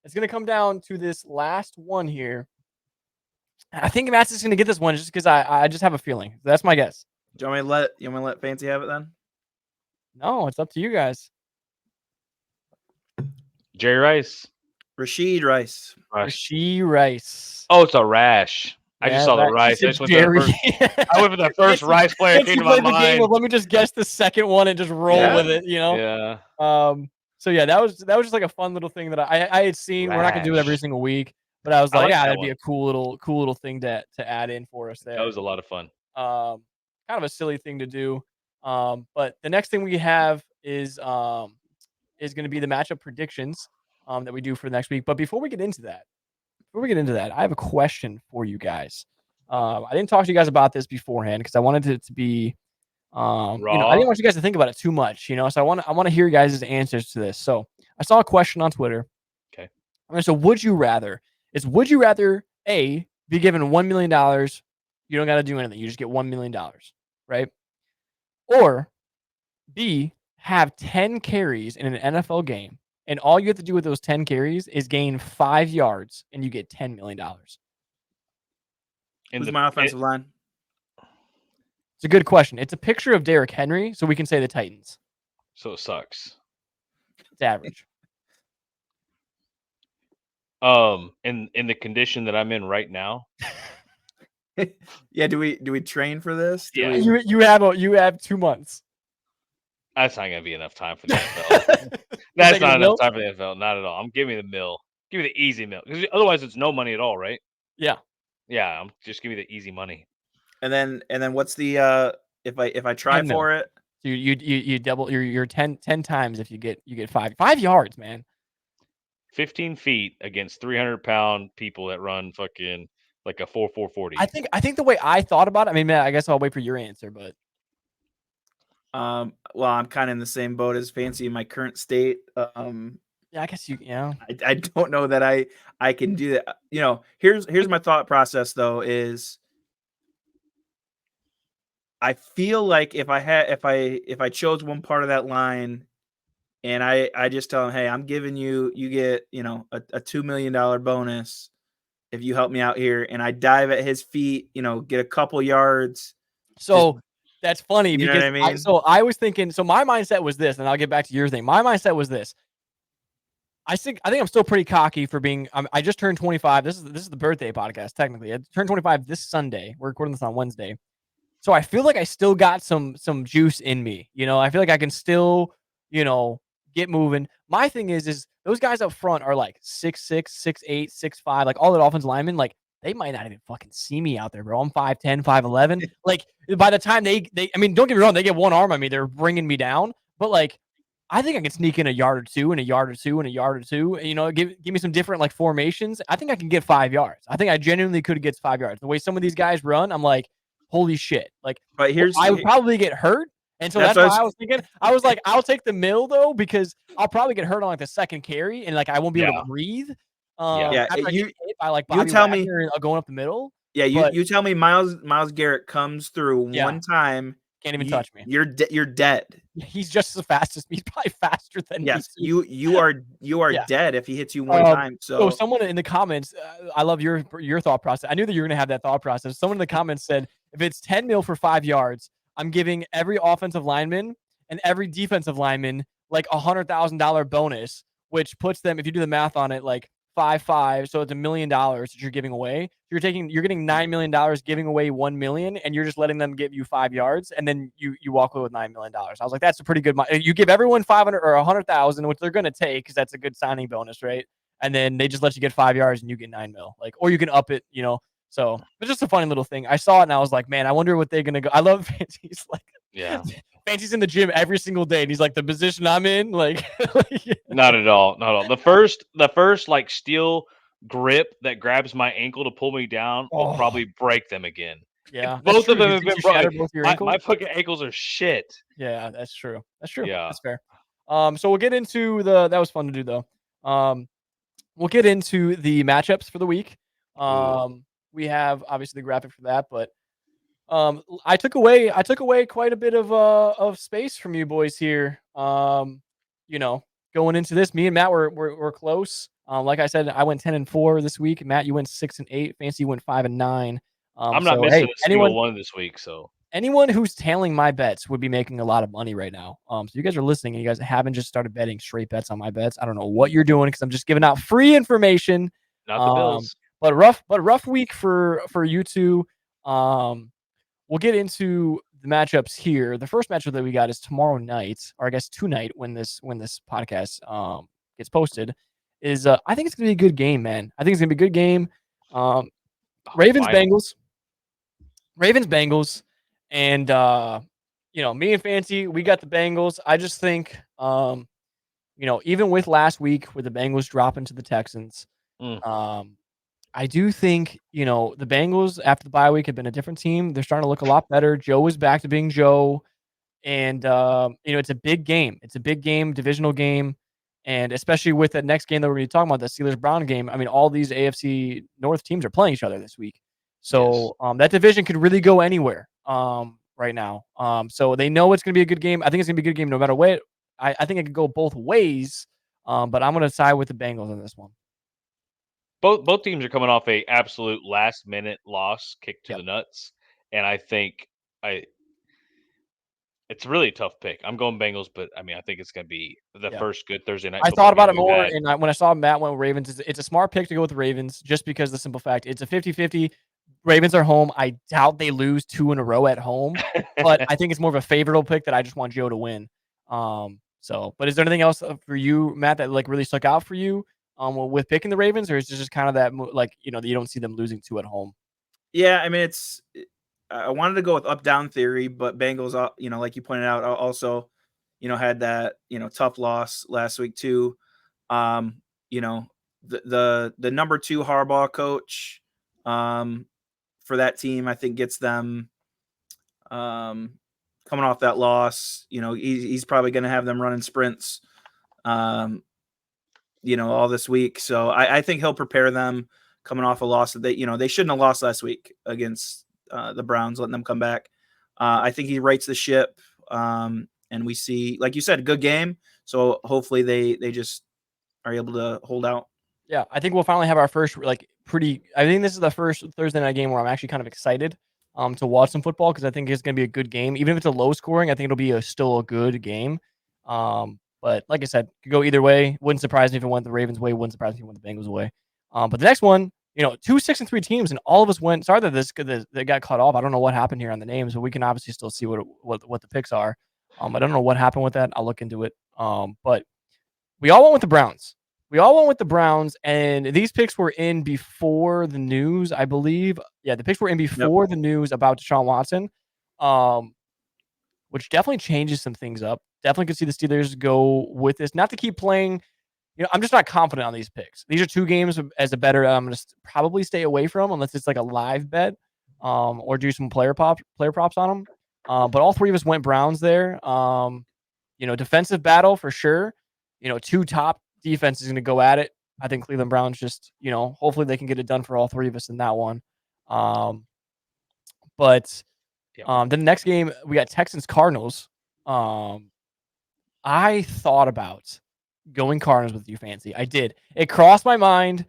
It's gonna come down to this last one here. I think Matt's just gonna get this one just because I just have a feeling. That's my guess. Do you want me to let Fancy have it then? No, it's up to you guys. Jerry Rice. Rashid Rice. Rasheed Rice. Oh, it's a rash. I just saw the rice. I just went for the first, I went for the first rice player that came to my mind. Let me just guess the second one and just roll with it, you know? Yeah. So yeah, that was just like a fun little thing that I had seen. We're not gonna do it every single week, but I was like, yeah, that'd be a cool little thing to add in for us there. That was a lot of fun. Kind of a silly thing to do. But the next thing we have is gonna be the matchup predictions that we do for next week. But before we get into that, I have a question for you guys. I didn't talk to you guys about this beforehand because I wanted it to be I didn't want you guys to think about it too much, so I want to hear you guys' answers to this. So I saw a question on Twitter. Okay. So would you rather A, be given $1 million, you don't got to do anything, you just get $1 million, right? Or B, have 10 carries in an NFL game, and all you have to do with those 10 carries is gain 5 yards, and you get $10 million. Who's my offensive line? It's a good question. It's a picture of Derrick Henry, so we can say the Titans. So it sucks. It's average. In the condition that I'm in right now. Yeah, do we train for this? Yeah. You have 2 months. That's not gonna be enough time for the NFL. That's not enough time for the NFL. Not at all. I'm giving me the mill. Give me the easy mill. Because otherwise it's no money at all, right? Yeah. Yeah, just give me the easy money. And then what's the if I try for it? You double your 10 times if you get 5 yards, man. 15 feet against 300-pound people that run fucking like a 4.40. I think the way I thought about it, I mean, man, I guess I'll wait for your answer, but well, I'm kind of in the same boat as Fancy in my current state. yeah, I guess I don't know that I can do that. Here's my thought process though is I feel like if I chose one part of that line and I just tell him, hey, I'm giving you get, a $2 million bonus if you help me out here, and I dive at his feet, get a couple yards. So that's funny because what I mean? I was thinking, so my mindset was this, and I'll get back to your thing. My mindset was this. I think I'm still pretty cocky for being. I just turned 25. This is the birthday podcast. Technically, I turned 25 this Sunday. We're recording this on Wednesday, so I feel like I still got some juice in me. I feel like I can still, get moving. My thing is those guys up front are like 6'6", 6'8", 6'5", like all the offensive linemen. Like they might not even fucking see me out there, bro. I'm 5'10", 5'11". Like by the time they, I mean, don't get me wrong, they get one arm on me, they're bringing me down, but like. I think I can sneak in a yard or two and a yard or two and a yard or two. Give me some different like formations. I think I can get 5 yards. I think I genuinely could get 5 yards. The way some of these guys run, I'm like, holy shit. Like, but I would probably get hurt. And so that's why I was thinking. I was like, I'll take the mill though, because I'll probably get hurt on like the second carry and like I won't be able to breathe. After I get hit by like Bobby Wagner going up the middle. Yeah, you tell me Myles Garrett comes through one time. Can't even touch me. You're dead. He's just as fast as me. He's probably faster than me Yes, too. you are Yeah. dead if he hits you one time. So So someone in the comments, I love your thought process. I knew that you were gonna have that thought process. Someone in the comments said, if it's 10 mil for 5 yards, I'm giving every offensive lineman and every defensive lineman like $100,000 bonus, which puts them, if you do the math on it, like 5-5, so it's $1 million that you're giving away. You're getting $9 million, giving away 1 million, and you're just letting them give you 5 yards, and then you walk away with $9 million. I was like, that's a pretty good. You give everyone 500 or 100,000, which they're gonna take because that's a good signing bonus, right? And then they just let you get 5 yards and you get 9 mil, like, or you can up it, So it's just a funny little thing. I saw it and I was like, man, I wonder what they're gonna go. I love Fancy's like, Yeah. Fancy's in the gym every single day, and he's like, the position I'm in, like, Not at all. Not at all. The first like steel grip that grabs my ankle to pull me down will oh probably break them again. yeah, that's Both true. of them You have think been you broken. shattered both your My ankles? fucking ankles are shit. Yeah, that's true. That's true. Yeah. That's fair. So we'll get into the. That was fun to do though. We'll get into the matchups for the week. Ooh. We have obviously the graphic for that, but I took away quite a bit of space from you boys here. You know, going into this, me and Matt were close. Like I said, I went 10-4 this week. Matt, you went 6-8. Fancy went 5-9. I'm not So missing hey, a single one this week, so anyone who's tailing my bets would be making a lot of money right now. So you guys are listening and you guys haven't just started betting straight bets on my bets. I don't know what you're doing because I'm just giving out free information. not the Um, Bills. but rough week for you two. We'll get into the matchups here. The first matchup that we got is tomorrow night, or I guess tonight when this podcast gets posted. Is I think it's gonna be a good game, man. I think it's gonna be a good game. Um, Oh, Ravens finally. Bengals. Ravens Bengals, and me and Fancy, we got the Bengals. I just think even with last week with the Bengals dropping to the Texans, Mm. um, I do think, the Bengals after the bye week have been a different team. They're starting to look a lot better. Joe is back to being Joe. And, it's a big game. It's a big game, divisional game. And especially with the next game that we're going to be talking about, the Steelers Brown game. I mean, all these AFC North teams are playing each other this week. Yes. So that division could really go anywhere right now. So they know it's going to be a good game. I think it's going to be a good game no matter what. I think it could go both ways. But I'm going to side with the Bengals on this one. Both teams are coming off a absolute last minute loss, kick to Yep. the nuts, and I think it's really a tough pick. I'm going Bengals, but I mean I think it's going to be the Yeah. first good Thursday night I football thought about game it we've more, had. and when I saw Matt went with Ravens, it's a smart pick to go with the Ravens just because of the simple fact it's a 50-50. Ravens are home. I doubt they lose 2 in a row at home, but I think it's more of a favorable pick that I just want Joe to win. But is there anything else for you, Matt, that like really stuck out for you with picking the Ravens, or is it just kind of that that you don't see them losing 2 at home? yeah, I mean I wanted to go with up down theory, but Bengals, like you pointed out, also, had that tough loss last week too. You know, the number 2 Harbaugh coach for that team, I think gets them coming off that loss. He's probably going to have them running sprints, all this week. So I think he'll prepare them coming off a loss that they shouldn't have lost last week against the Browns, letting them come back. I think he rights the ship, and we see, like you said, a good game. So hopefully they just are able to hold out. Yeah, I think we'll finally have our first I think this is the first Thursday night game where I'm actually kind of excited to watch some football because I think it's going to be a good game. Even if it's a low scoring, I think it'll be still a good game. But like I said, could go either way. Wouldn't surprise me if it went the Ravens' way. Wouldn't surprise me if it went the Bengals' way. But the next one, 2 6-3 teams, and all of us went. Sorry that that got cut off. I don't know what happened here on the names, but we can obviously still see what the picks are. I don't know what happened with that. I'll look into it. But we all went with the Browns. We all went with the Browns, and these picks were in before the news, I believe. Yeah, the picks were in before the news about Deshaun Watson, which definitely changes some things up. Definitely could see the Steelers go with this. Not to keep playing, I'm just not confident on these picks. These are 2 games as a better. I'm going to probably stay away from unless it's like a live bet, or do some player props on them. But all 3 of us went Browns there. Defensive battle for sure. 2 top defenses going to go at it. I think Cleveland Browns just, hopefully they can get it done for all 3 of us in that one. But Yep. then the next game we got Texans Cardinals. I thought about going Cardinals with you, Fancy. I did. It crossed my mind,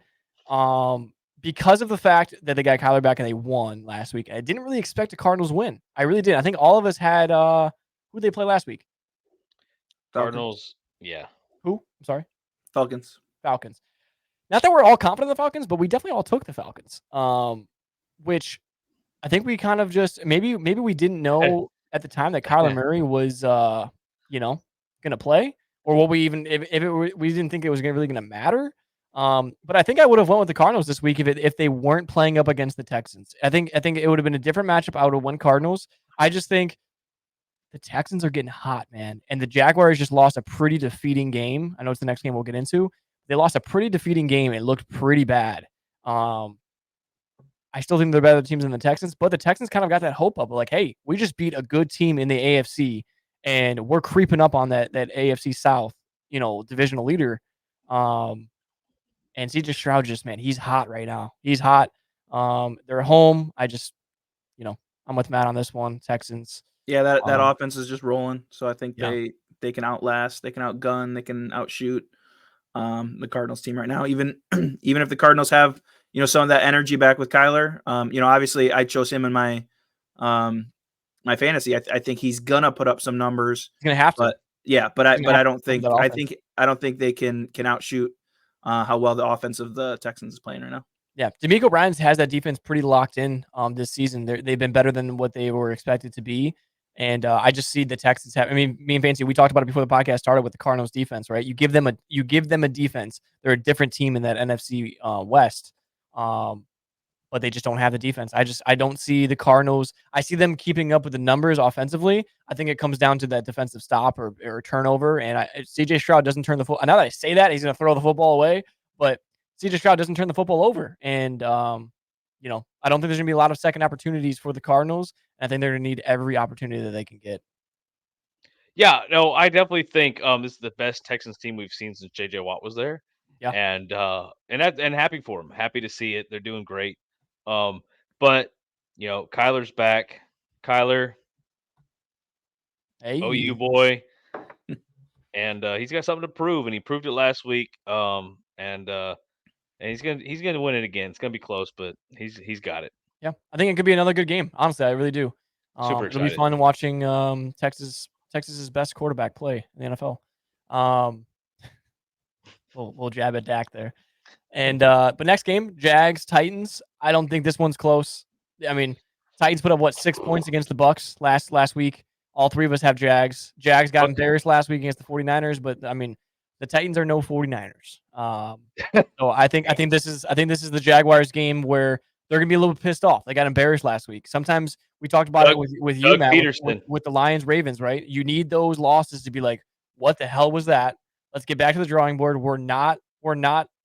because of the fact that they got Kyler back and they won last week. I didn't really expect a Cardinals win. I really did. I think all of us had who did they play last week? Falcons. Cardinals, yeah. Who? I'm sorry. Falcons. Falcons. Not that we're all confident in the Falcons, but we definitely all took the Falcons. Which I think we kind of just maybe we didn't know at the time that Kyler Murray was gonna play, or what we even if it were, we didn't think it was really gonna matter. But I think I would have went with the Cardinals this week if they weren't playing up against the Texans. I think it would have been a different matchup. I would have won Cardinals. I just think the Texans are getting hot, man, and the Jaguars just lost a pretty defeating game. I know it's the next game we'll get into. They lost a pretty defeating game. It looked pretty bad. I still think they're better teams than the Texans, but the Texans kind of got that hope up, like, hey, we just beat a good team in the AFC, and we're creeping up on that AFC South, divisional leader. And CJ Stroud man, he's hot right now. He's hot. They're home. I'm with Matt on this one. Texans. Yeah, that offense is just rolling. So I think Yeah. they can outlast, they can outgun, they can outshoot the Cardinals team right now. Even if the Cardinals have some of that energy back with Kyler. Obviously I chose him in my my fantasy. I think he's gonna put up some numbers. He's gonna have to. But yeah, but I don't think they can outshoot how well the offense of the Texans is playing right now. Yeah, D'Amico Ryans has that defense pretty locked in this season. They've been better than what they were expected to be. And I just see the Texans have. I mean, me and Fancy, we talked about it before the podcast started with the Cardinals defense, right? You give them a defense. They're a different team in that NFC West, but they just don't have the defense. I don't see the Cardinals. I see them keeping up with the numbers offensively. I think it comes down to that defensive stop or turnover. And CJ Stroud doesn't turn the football. Now that I say that, he's going to throw the football away, but CJ Stroud doesn't turn the football over. And I don't think there's going to be a lot of second opportunities for the Cardinals. I think they're going to need every opportunity that they can get. Yeah, no, I definitely think this is the best Texans team we've seen since JJ Watt was there. Yeah. And happy for him. Happy to see it. They're doing great. But Kyler's back. Kyler, Hey. OU boy. And he's got something to prove, and he proved it last week. And he's gonna win it again. It's gonna be close, but he's got it. Yeah, I think it could be another good game. Honestly, I really do. Super It'll be excited. fun watching Texas's best quarterback play in the NFL. We'll jab at Dak there. And but next game, Jags Titans. I don't think this one's close. I mean, Titans put up 6 points against the Bucks last week. All three of us have Jags. Jags got embarrassed last week against the 49ers, but I mean, the Titans are no 49ers. So I think this is the Jaguars game where they're gonna be a little pissed off. They got embarrassed last week. Sometimes we talked about it with you, Matt, with the Lions Ravens, right? You need those losses to be like, what the hell was that? Let's get back to the drawing board. We're not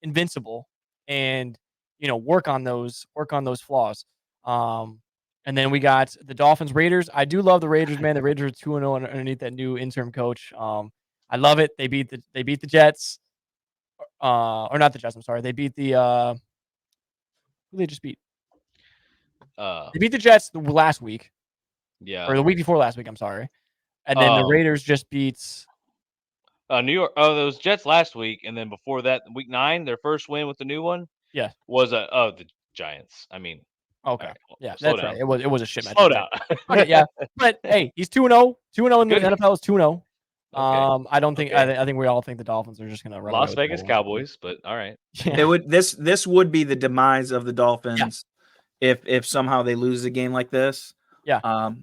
invincible, and work on those flaws. And then we got the Dolphins Raiders. I do love the Raiders, man. The Raiders are 2-0 underneath that new interim coach. I love it. They beat the Jets. Or not the Jets, I'm sorry. They beat the who they just beat? They beat the Jets last week. Yeah. Or the week before last week, I'm sorry. And then the Raiders just beat New York. Oh, those Jets last week, and then before that, week 9, their first win with the new one. Yeah. Was the Giants. I mean, okay. Right, yeah, that's down. Right. It was a shit match. Slow down. Okay, yeah. But hey, he's 2-0. 2-0 in the NFL is 2-0. Okay. I don't think I think we all think the Dolphins are just gonna run Las Vegas Cowboys, but all right. Yeah. It would this would be the demise of the Dolphins if somehow they lose a game like this. Yeah. I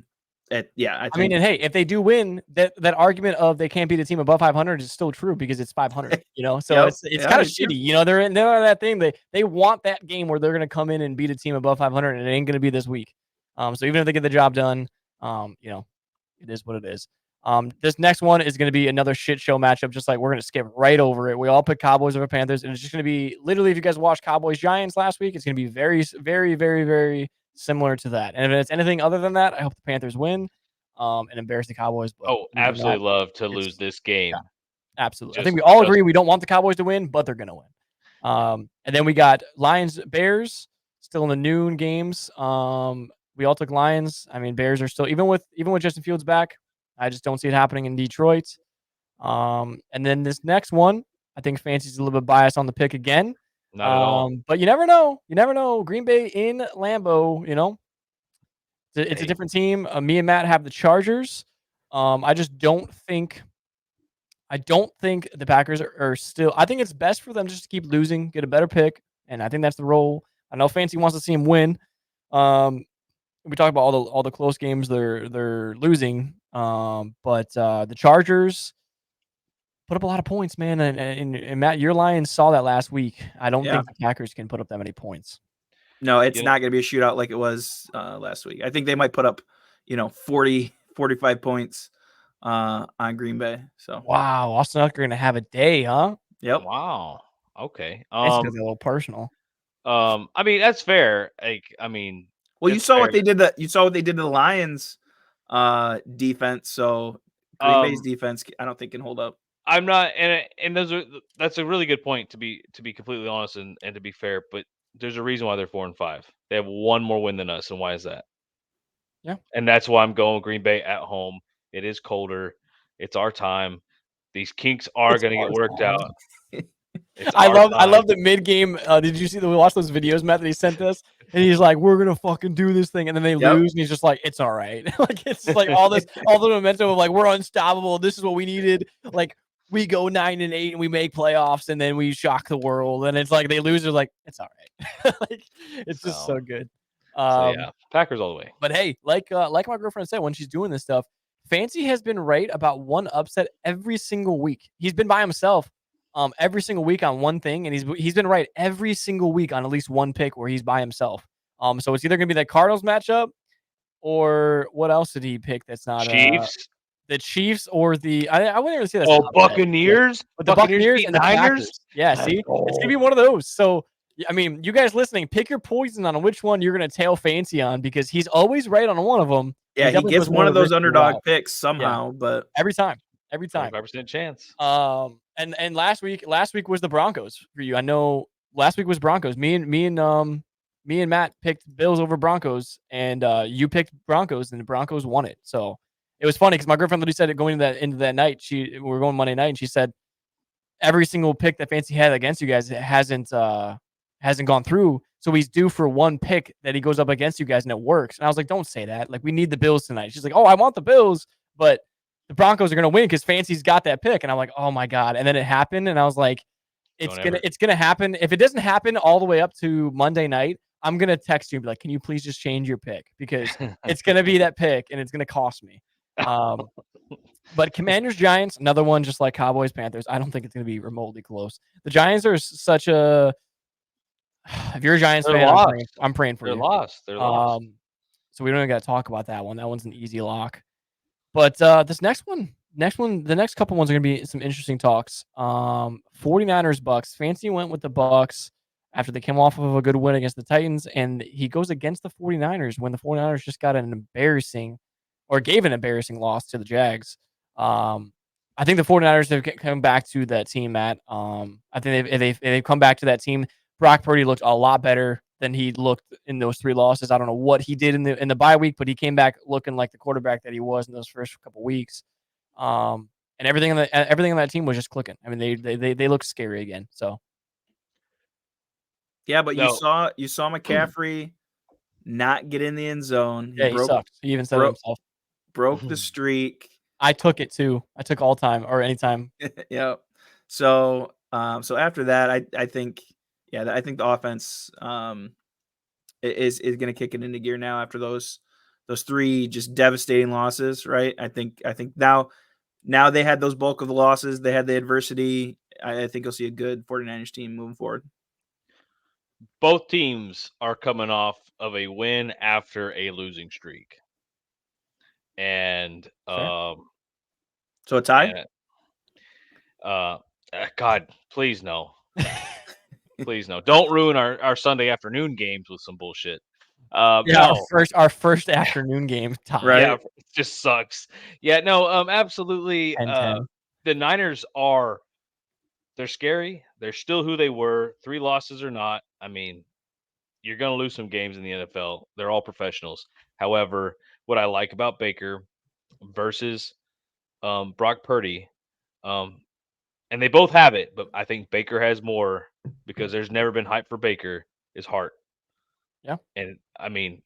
mean, and hey, if they do win, that argument of they can't beat a team above 500 is still true because it's 500. So it's kind of shitty. They're that thing. They want that game where they're gonna come in and beat a team above 500, and it ain't gonna be this week. So even if they get the job done, it is what it is. This next one is going to be another shit show matchup. Just like we're going to skip right over it. We all pick Cowboys over Panthers, and it's just going to be literally. If you guys watched Cowboys Giants last week, it's going to be very, very, very, very similar to that. And if it's anything other than that, I hope the Panthers win and embarrass the Cowboys. But absolutely love to lose this game. Yeah, absolutely. I think we all agree we don't want the Cowboys to win, but they're going to win. And then we got Lions Bears still in the noon games. We all took Lions. I mean, Bears are still even with Justin Fields back. I just don't see it happening in Detroit. And then this next one, I think Fancy's a little bit biased on the pick again. Not at all. But you never know. You never know. Green Bay in Lambeau, it's a Hey, different team. Me and Matt have the Chargers. I just don't think the Packers are still. I think it's best for them just to keep losing, get a better pick, and I think that's the role. I know Fancy wants to see him win. We talk about all the close games they're losing. But the Chargers put up a lot of points, man, and Matt, your Lions saw that last week. I don't Yeah. think the Packers can put up that many points. No, it's you know, not going to be a shootout like it was last week. I think they might put up, 40, 45 points on Green Bay. So, Wow, Austin Eckler gonna have a day, huh? yep. wow. Okay. Fancy does it a little personal. I mean, that's fair. I mean, Well, you it's saw fair. what they did. You saw what they did to the Lions defense. So Green Bay's defense, I don't think can hold up. I'm not, and that's a really good point to be completely honest and to be fair. But there's a reason why they're 4-5. They have one more win than us, and why is that? Yeah. And that's why I'm going Green Bay at home. It is colder. It's our time. These kinks are It's going to get our worked time. out. It's I our time. love the mid game. Did you see we watched those videos, Matt, that he sent us? And he's like, "We're gonna fucking do this thing," and then they Yep. lose, and he's just like, "It's all right." Like it's just like all the momentum of like we're unstoppable. This is what we needed. Like we go 9-8 and we make playoffs, and then we shock the world. And it's like they lose, they're like, "It's all right." Like it's just so good. So Um, yeah, Packers all the way. But hey, like my girlfriend said when she's doing this stuff, Fancy has been right about one upset every single week. He's been by himself every single week on one thing, and he's been right every single week on at least one pick where he's by himself. So it's either gonna be the Cardinals matchup or what else did he pick that's not Chiefs. the Chiefs or the I wouldn't even say that's Oh, an upset. Yeah. Buccaneers. But the Buccaneers Buccaneers beat and the Niners. Packers. Yeah, Let's see? It's gonna be go. one of those. So I mean, you guys listening, pick your poison on which one you're gonna tail Fancy on because he's always right on one of them. Yeah, He he definitely gets goes one more of the those riskier underdog route. picks Yeah, somehow, but every time. Every time. 25% chance. And last week was the Broncos for you. I know last week was Broncos. Me and Matt picked Bills over Broncos, and you picked Broncos, and the Broncos won it. So it was funny because my girlfriend literally said it going into that night. We were going Monday night, and she said every single pick that Fancy had against you guys hasn't gone through. So he's due for one pick that he goes up against you guys, and it works. And I was like, don't say that. Like we need the Bills tonight. She's like, oh, I want the Bills, but the Broncos are gonna win because Fancy's got that pick. And I'm like, oh my god. And then it happened, and I was like, Don't ever. it's gonna happen. If it doesn't happen all the way up to Monday night, I'm gonna text you and be like, can you please just change your pick because it's gonna be that pick and it's gonna cost me. But Commanders Giants, another one just like Cowboys Panthers. I don't think it's gonna be remotely close. The Giants are such a. If you're a Giants They're fan, lost. I'm praying for They're you. lost. They're lost. So we don't even got to talk about that one. That one's an easy lock. But this next one, the next couple ones are gonna be some interesting talks. 49ers Bucks. Fancy went with the Bucks after they came off of a good win against the Titans, and he goes against the 49ers when the 49ers just got an embarrassing or gave an embarrassing loss to the Jags. I think the 49ers have come back to that team, Matt. I think they've come back to that team. Brock Purdy looked a lot better than he looked in those 3 losses. I don't know what he did in the bye week, but he came back looking like the quarterback that he was in those first couple weeks. And everything on that team was just clicking. I mean, they look scary again. So yeah, but No. you saw McCaffrey not get in the end zone. yeah, he sucks. He even said it himself. Broke the streak. I took it too. I took all time or anytime. Yep. So after that, I think I think the offense is going to kick it into gear now after those 3 just devastating losses, right? I think now they had those bulk of the losses, they had the adversity. I think you'll see a good 49ers team moving forward. Both teams are coming off of a win after a losing streak. And So a tie? and, God, please no. Please no. Don't ruin our Sunday afternoon games with some bullshit. Yeah, No. our first afternoon game tie. Right. Yeah, it just sucks. Yeah, no, absolutely. 10-10. The Niners they're scary. They're still who they were. 3 losses or not. I mean, you're going to lose some games in the NFL. They're all professionals. However, what I like about Baker versus Brock Purdy, And they both have it, but I think Baker has more because there's never been hype for Baker. Is heart. Yeah. And I mean,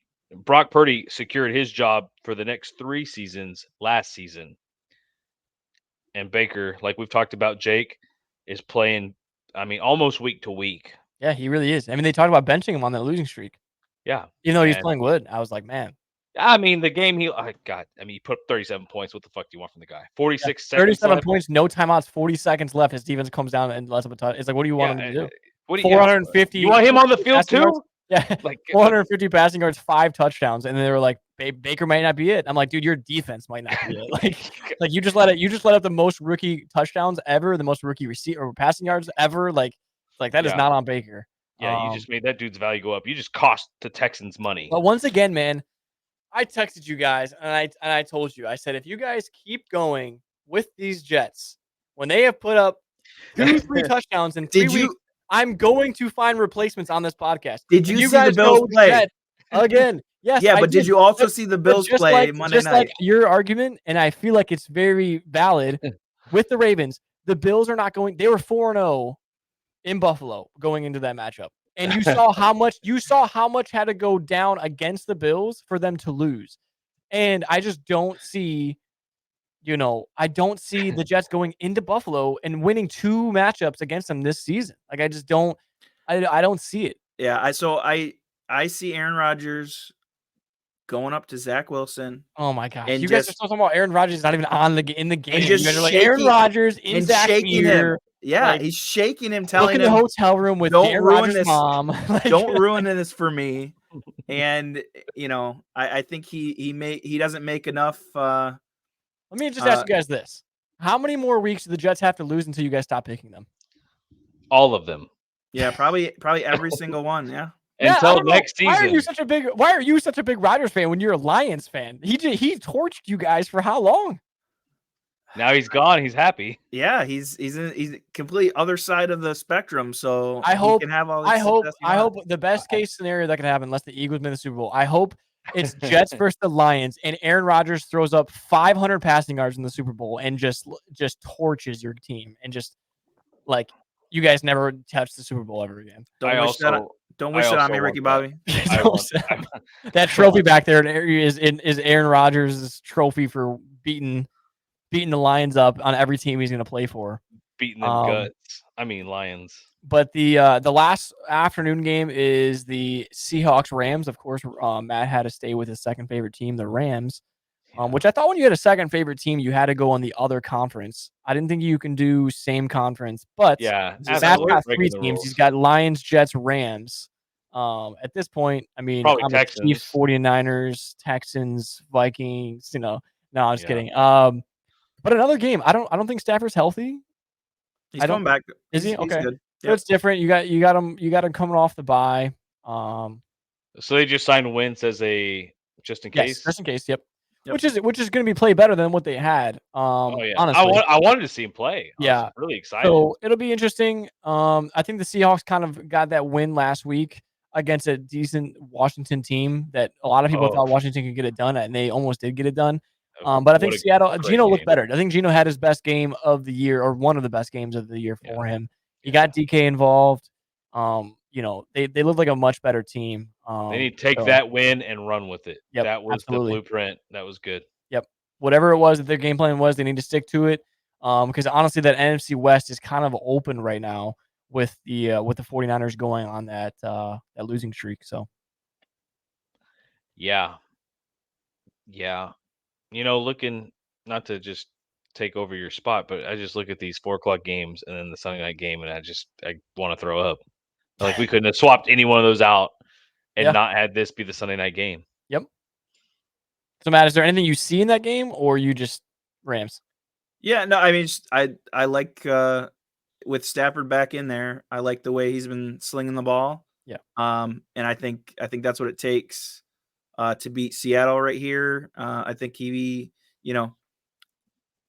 Brock Purdy secured his job for the next 3 seasons last season. And Baker, like we've talked about, Jake, is playing, I mean, almost week to week. Yeah, he really is. I mean, they talked about benching him on that losing streak. Yeah. Even though he's And playing good. I was like, man. I mean, the game he put up 37 points. What the fuck do you want from the guy? 46 seconds 37 left. points, no timeouts, 40 seconds left. His defense comes down and lets up a touch. It's like, what do you want him to do? What do you, 450. you want him on the field passing yards? too? Yeah, Like 450 passing yards, 5 touchdowns, and they were like, Baker might not be it. I'm like, dude, your defense might not be it. Like you just let up the most rookie touchdowns ever, the most rookie receipt or passing yards ever. Like that is not on Baker. Yeah, you just made that dude's value go up. You just cost the Texans money. But once again, man, I texted you guys and I told you, I said, if you guys keep going with these Jets, when they have put up 2-3 touchdowns in 3 weeks, I'm going to find replacements on this podcast. Did you see the Bills play again? Yes. Yeah, but did you also see the Bills play Monday night? Just like your argument, and I feel like it's very valid with the Ravens. The Bills are not going. They were 4-0 in Buffalo going into that matchup, and you saw how much had to go down against the Bills for them to lose. And I just don't see. I don't see the Jets going into Buffalo and winning 2 matchups against them this season. Like, I just don't. I don't see it. Yeah, I see Aaron Rodgers going up to Zach Wilson. Oh my gosh! You guys are still talking about Aaron Rodgers not even in the game. And just you guys are like Aaron Rodgers in Zach shaking him. Yeah, like, he's shaking him, telling him, look in the hotel room with Aaron Rodgers' mom. Don't ruin this for me. And I think he doesn't make enough. Let me just ask you guys this: how many more weeks do the Jets have to lose until you guys stop picking them? All of them. Yeah, probably every single one. Yeah. Until next season. Why are you such a big Rodgers fan when you're a Lions fan? He torched you guys for how long? Now he's gone. He's happy. Yeah, he's complete other side of the spectrum. So I hope he can have all. I hope the best case scenario that can happen, unless the Eagles win the Super Bowl. I hope it's Jets versus the Lions, and Aaron Rodgers throws up 500 passing yards in the Super Bowl and just torches your team, and just like you guys never touch the Super Bowl ever again. Don't wish that on me, Ricky Bobby. That trophy back there is Aaron Rodgers' trophy for beating the Lions up on every team he's going to play for. Beating them guts. I mean, Lions. But the last afternoon game is the Seahawks-Rams. Of course, Matt had to stay with his second favorite team, the Rams, which I thought when you had a second favorite team, you had to go on the other conference. I didn't think you can do same conference, but Matt's got 3 teams. He's got Lions, Jets, Rams. At this point, I mean, probably I'm Texans. Chiefs, 49ers, Texans, Vikings. No, I'm just kidding. But another game. I don't think Stafford's healthy. He's coming back. Is he? Okay. Good. So it's different. You got him coming off the bye. So they just signed Wentz as a just in case. Just in case. Yep. Which is going to be play better than what they had. Honestly, I wanted to see him play. I was really excited. So it'll be interesting. I think the Seahawks kind of got that win last week against a decent Washington team that a lot of people thought Washington could get it done, and they almost did get it done. But I think Geno looked better. I think Geno had his best game of the year, or one of the best games of the year for him. He got DK involved. They look like a much better team. They need to take that win and run with it. Yep, that was the blueprint. That was good. Yep. Whatever it was that their game plan was, they need to stick to it. Because honestly, that NFC West is kind of open right now with the 49ers going on that losing streak. So yeah. Looking, not to just take over your spot, but I just look at these 4:00 games and then the Sunday night game, and I want to throw up. Like, we couldn't have swapped any one of those out and not had this be the Sunday night game. Yep. So Matt, is there anything you see in that game, or you just Rams? Yeah, no, I mean, I like with Stafford back in there. I like the way he's been slinging the ball. Yeah. And I think that's what it takes to beat Seattle right here. I think he,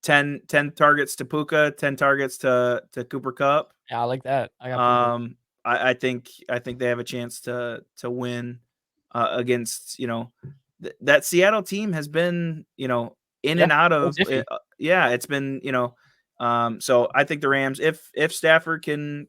10 targets to Puka, 10 targets to Cooper Kupp. Yeah, I like that. I think they have a chance to win against that Seattle team has been in and out of iffy. it's been So I think the Rams, if Stafford can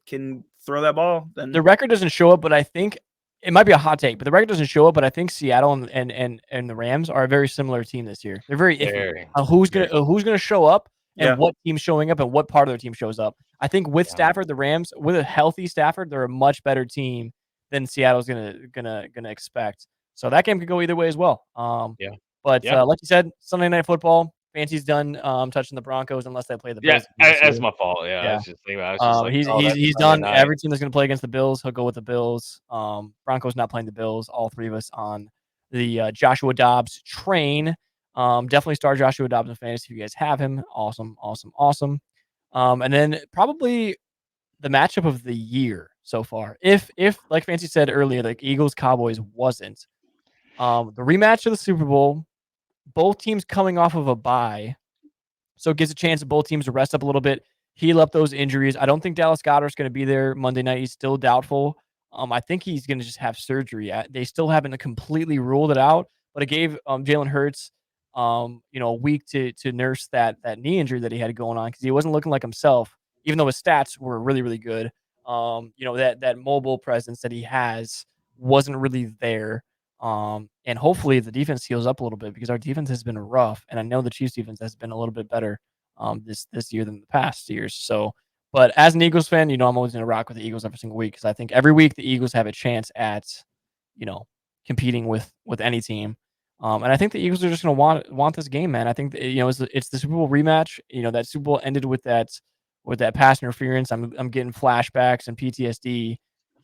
throw that ball, then The record doesn't show up, but I think it might be a hot take, but the record doesn't show up. But I think Seattle and the Rams are a very similar team this year. They're very iffy. Very, Who's very. gonna show up and Yeah. what team's showing up and what part of their team shows up. I think with Yeah. Stafford, the Rams, with a healthy Stafford, they're a much better team than Seattle's gonna expect. So that game could go either way as well. Yeah. But Yeah. like you said, Sunday Night Football, Fancy's done touching the Broncos unless they play the Yeah, Bills again this that's year. my fault. Yeah, I Yeah. was just thinking about it. I was just like, He's oh, he's that's he's Sunday done night. every team that's gonna play against the Bills, he'll go with the Bills. Broncos not playing the Bills. All three of us on the Joshua Dobbs train. Definitely start Joshua Dobbs in fantasy if you guys have him. Awesome, awesome, awesome. And then probably the matchup of the year so far. If like Fancy said earlier, like Eagles Cowboys wasn't. The rematch of the Super Bowl, both teams coming off of a bye. So it gives a chance of both teams to rest up a little bit, heal up those injuries. I don't think Dallas Goedert's going to be there Monday night. He's still doubtful. I think he's going to just have surgery. They still haven't completely ruled it out, but it gave Jalen Hurts, a week to nurse that knee injury that he had going on because he wasn't looking like himself, even though his stats were really really good. That mobile presence that he has wasn't really there. And hopefully the defense heals up a little bit because our defense has been rough, and I know the Chiefs defense has been a little bit better this year than the past years. So, but as an Eagles fan, I'm always going to rock with the Eagles every single week because I think every week the Eagles have a chance at, you know, competing with any team. And I think the Eagles are just going to want this game, man. I think it's the Super Bowl rematch. That Super Bowl ended with that pass interference. I'm getting flashbacks and PTSD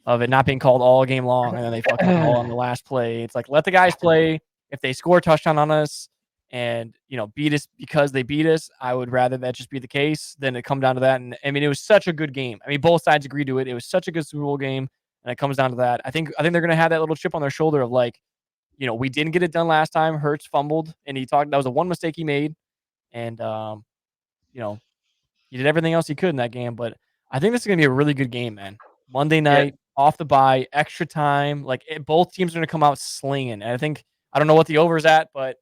of it not being called all game long, and then they fucking call on the last play. It's like, let the guys play. If they score a touchdown on us and, beat us because they beat us, I would rather that just be the case than it come down to that. And I mean, it was such a good game. I mean, both sides agreed to it. It was such a good Super Bowl game, and it comes down to that. I think they're gonna have that little chip on their shoulder of like, we didn't get it done last time. Hurts fumbled, and that was the one mistake he made, and you know, he did everything else he could in that game. But I think this is gonna be a really good game, man. Monday Yeah. night, off the bye, extra time. Like both teams are gonna come out slinging. And I don't know what the over is at, but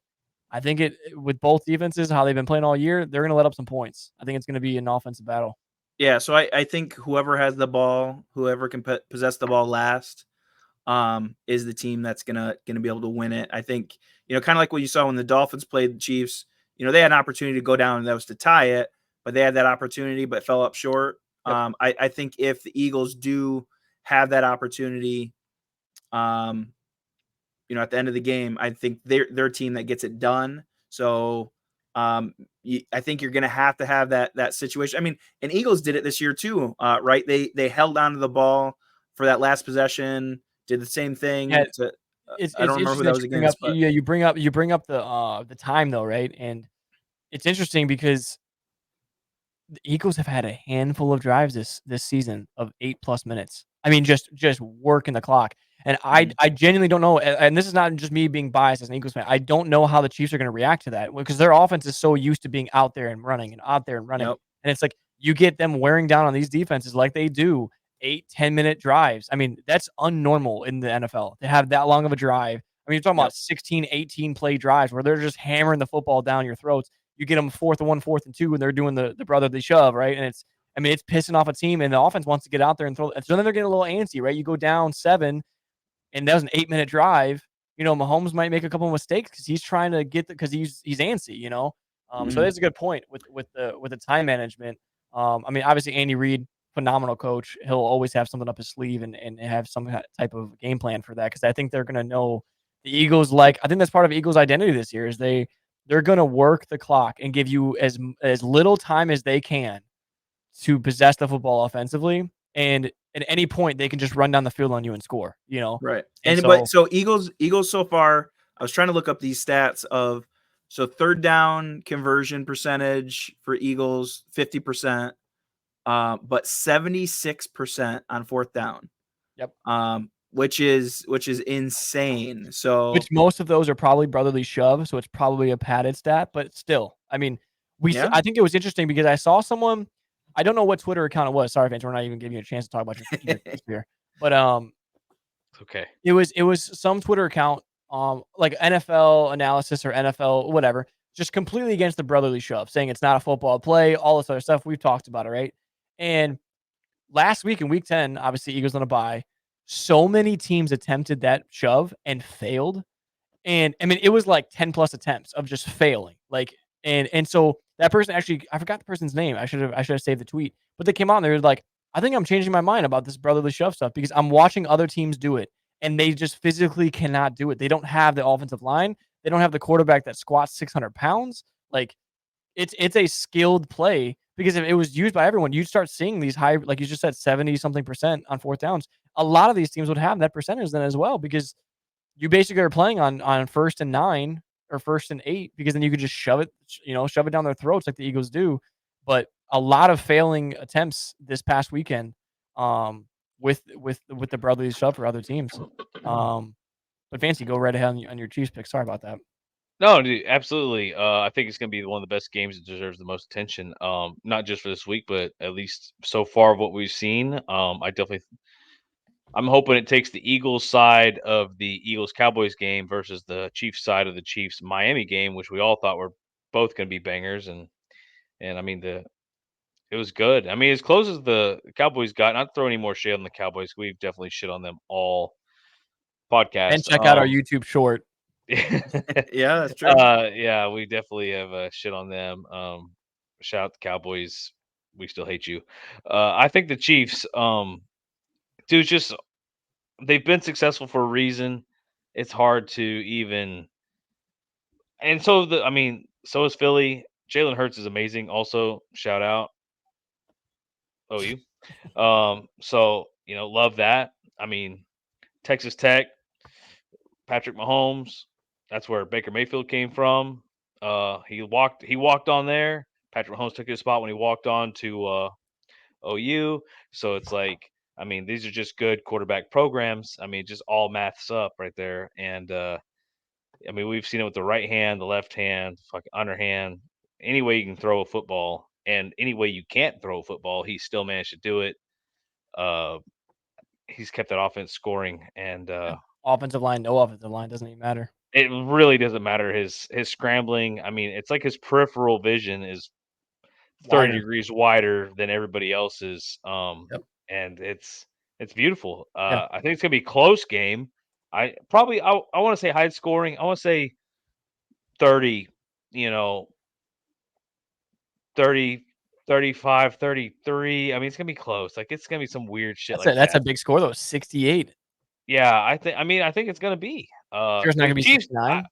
I think with both defenses, how they've been playing all year, they're gonna let up some points. I think it's gonna be an offensive battle. Yeah, so I think whoever has the ball, whoever can possess the ball last, is the team that's gonna be able to win it. I think kind of like what you saw when the Dolphins played the Chiefs. They had an opportunity to go down and that was to tie it, but they had that opportunity but fell up short. Yep. I think if the Eagles do have that opportunity, at the end of the game, I think they're a team that gets it done. So I think you're going to have that situation. I mean, and Eagles did it this year too, right? They held on to the ball for that last possession, did the same thing. Yeah, I it's don't remember who interesting that that was you bring up. against, but Yeah, you bring up the time though, right? And it's interesting because the Eagles have had a handful of drives this season of 8+ minutes. I mean, just working the clock. And I genuinely don't know. And this is not just me being biased as an Eagles fan. I don't know how the Chiefs are going to react to that because their offense is so used to being out there and running and out there and running. Yep. And it's like you get them wearing down on these defenses like they do 8-10 minute drives. I mean, that's unnormal in the NFL to have that long of a drive. I mean, you're talking Yep. about 16, 18 play drives where they're just hammering the football down your throats. You get them 4th and 1, 4th and 2, and they're doing the brotherly shove, right? And it's pissing off a team, and the offense wants to get out there and throw. So then they're getting a little antsy, right? You go down 7, and that was an 8-minute drive. Mahomes might make a couple of mistakes because he's trying to get because he's antsy. So that's a good point with the time management. I mean, obviously Andy Reid, phenomenal coach. He'll always have something up his sleeve and have some type of game plan for that because I think they're gonna know the Eagles. Like I think that's part of Eagles' identity this year is they're gonna work the clock and give you as little time as they can to possess the football offensively, and at any point they can just run down the field on you and score. Right. And But so Eagles so far, I was trying to look up these stats of third down conversion percentage for Eagles 50%, but 76% on fourth down. Yep. Which is insane. So which most of those are probably brotherly shove, so it's probably a padded stat, but still, I mean, Yeah. I think it was interesting because I saw someone, I don't know what Twitter account it was. Sorry, fans, we're not even giving you a chance to talk about your teams here, but Okay. it was some Twitter account, like NFL analysis or NFL whatever, just completely against the brotherly shove, saying it's not a football play, all this other stuff. We've talked about it, right? And last week in week 10, obviously Eagles on a bye. So many teams attempted that shove and failed. And I mean, it was like 10 plus attempts of just failing. Like, and so that person actually, I forgot the person's name. I should have saved the tweet. But they came out and they were like, I think I'm changing my mind about this brotherly shove stuff because I'm watching other teams do it and they just physically cannot do it. They don't have the offensive line. They don't have the quarterback that squats 600 pounds. Like, it's a skilled play because if it was used by everyone, you'd start seeing these high, like you just said, 70 something percent on fourth downs. A lot of these teams would have that percentage then as well because you basically are playing on 1st and 9 or 1st and 8 because then you could just shove it down their throats like the Eagles do. But a lot of failing attempts this past weekend, with the brotherly shove for other teams. But Fancy, go right ahead on your Chiefs pick. Sorry about that. No, dude, absolutely. I think it's going to be one of the best games that deserves the most attention. Not just for this week, but at least so far of what we've seen. I'm hoping it takes the Eagles side of the Eagles Cowboys game versus the Chiefs side of the Chiefs Miami game, which we all thought were both going to be bangers. And I mean it was good. I mean, as close as the Cowboys got, not to throw any more shade on the Cowboys. We've definitely shit on them all And podcast. check out our YouTube short. Yeah, that's true. Yeah, we definitely have shit on them. Shout out the Cowboys. We still hate you. I think the Chiefs, dude, just they've been successful for a reason. It's hard to even, and I mean, so is Philly. Jalen Hurts is amazing. Also, shout out OU. So love that. I mean, Texas Tech, Patrick Mahomes. That's where Baker Mayfield came from. He walked on there. Patrick Mahomes took his spot when he walked on to OU. So it's like, I mean, these are just good quarterback programs. I mean, just all maths up right there. And I mean, we've seen it with the right hand, the left hand, fucking underhand. Any way you can throw a football, and any way you can't throw a football, he still managed to do it. Uh, he's kept that offense scoring, and Offensive line, no offensive line, doesn't even matter. it really doesn't matter his scrambling. I mean, it's like his peripheral vision is 30 Wider. degrees wider than everybody else's. Yep. And it's beautiful. Yeah. I think it's gonna be a close game. I want to say high scoring. I want to say 30, you know, 30, 35, 33. I mean, it's gonna be close. Like it's gonna be some weird shit like That's a that. big score though. 68. Yeah, I think it's gonna be. Sure it's not The gonna be Chiefs. 69.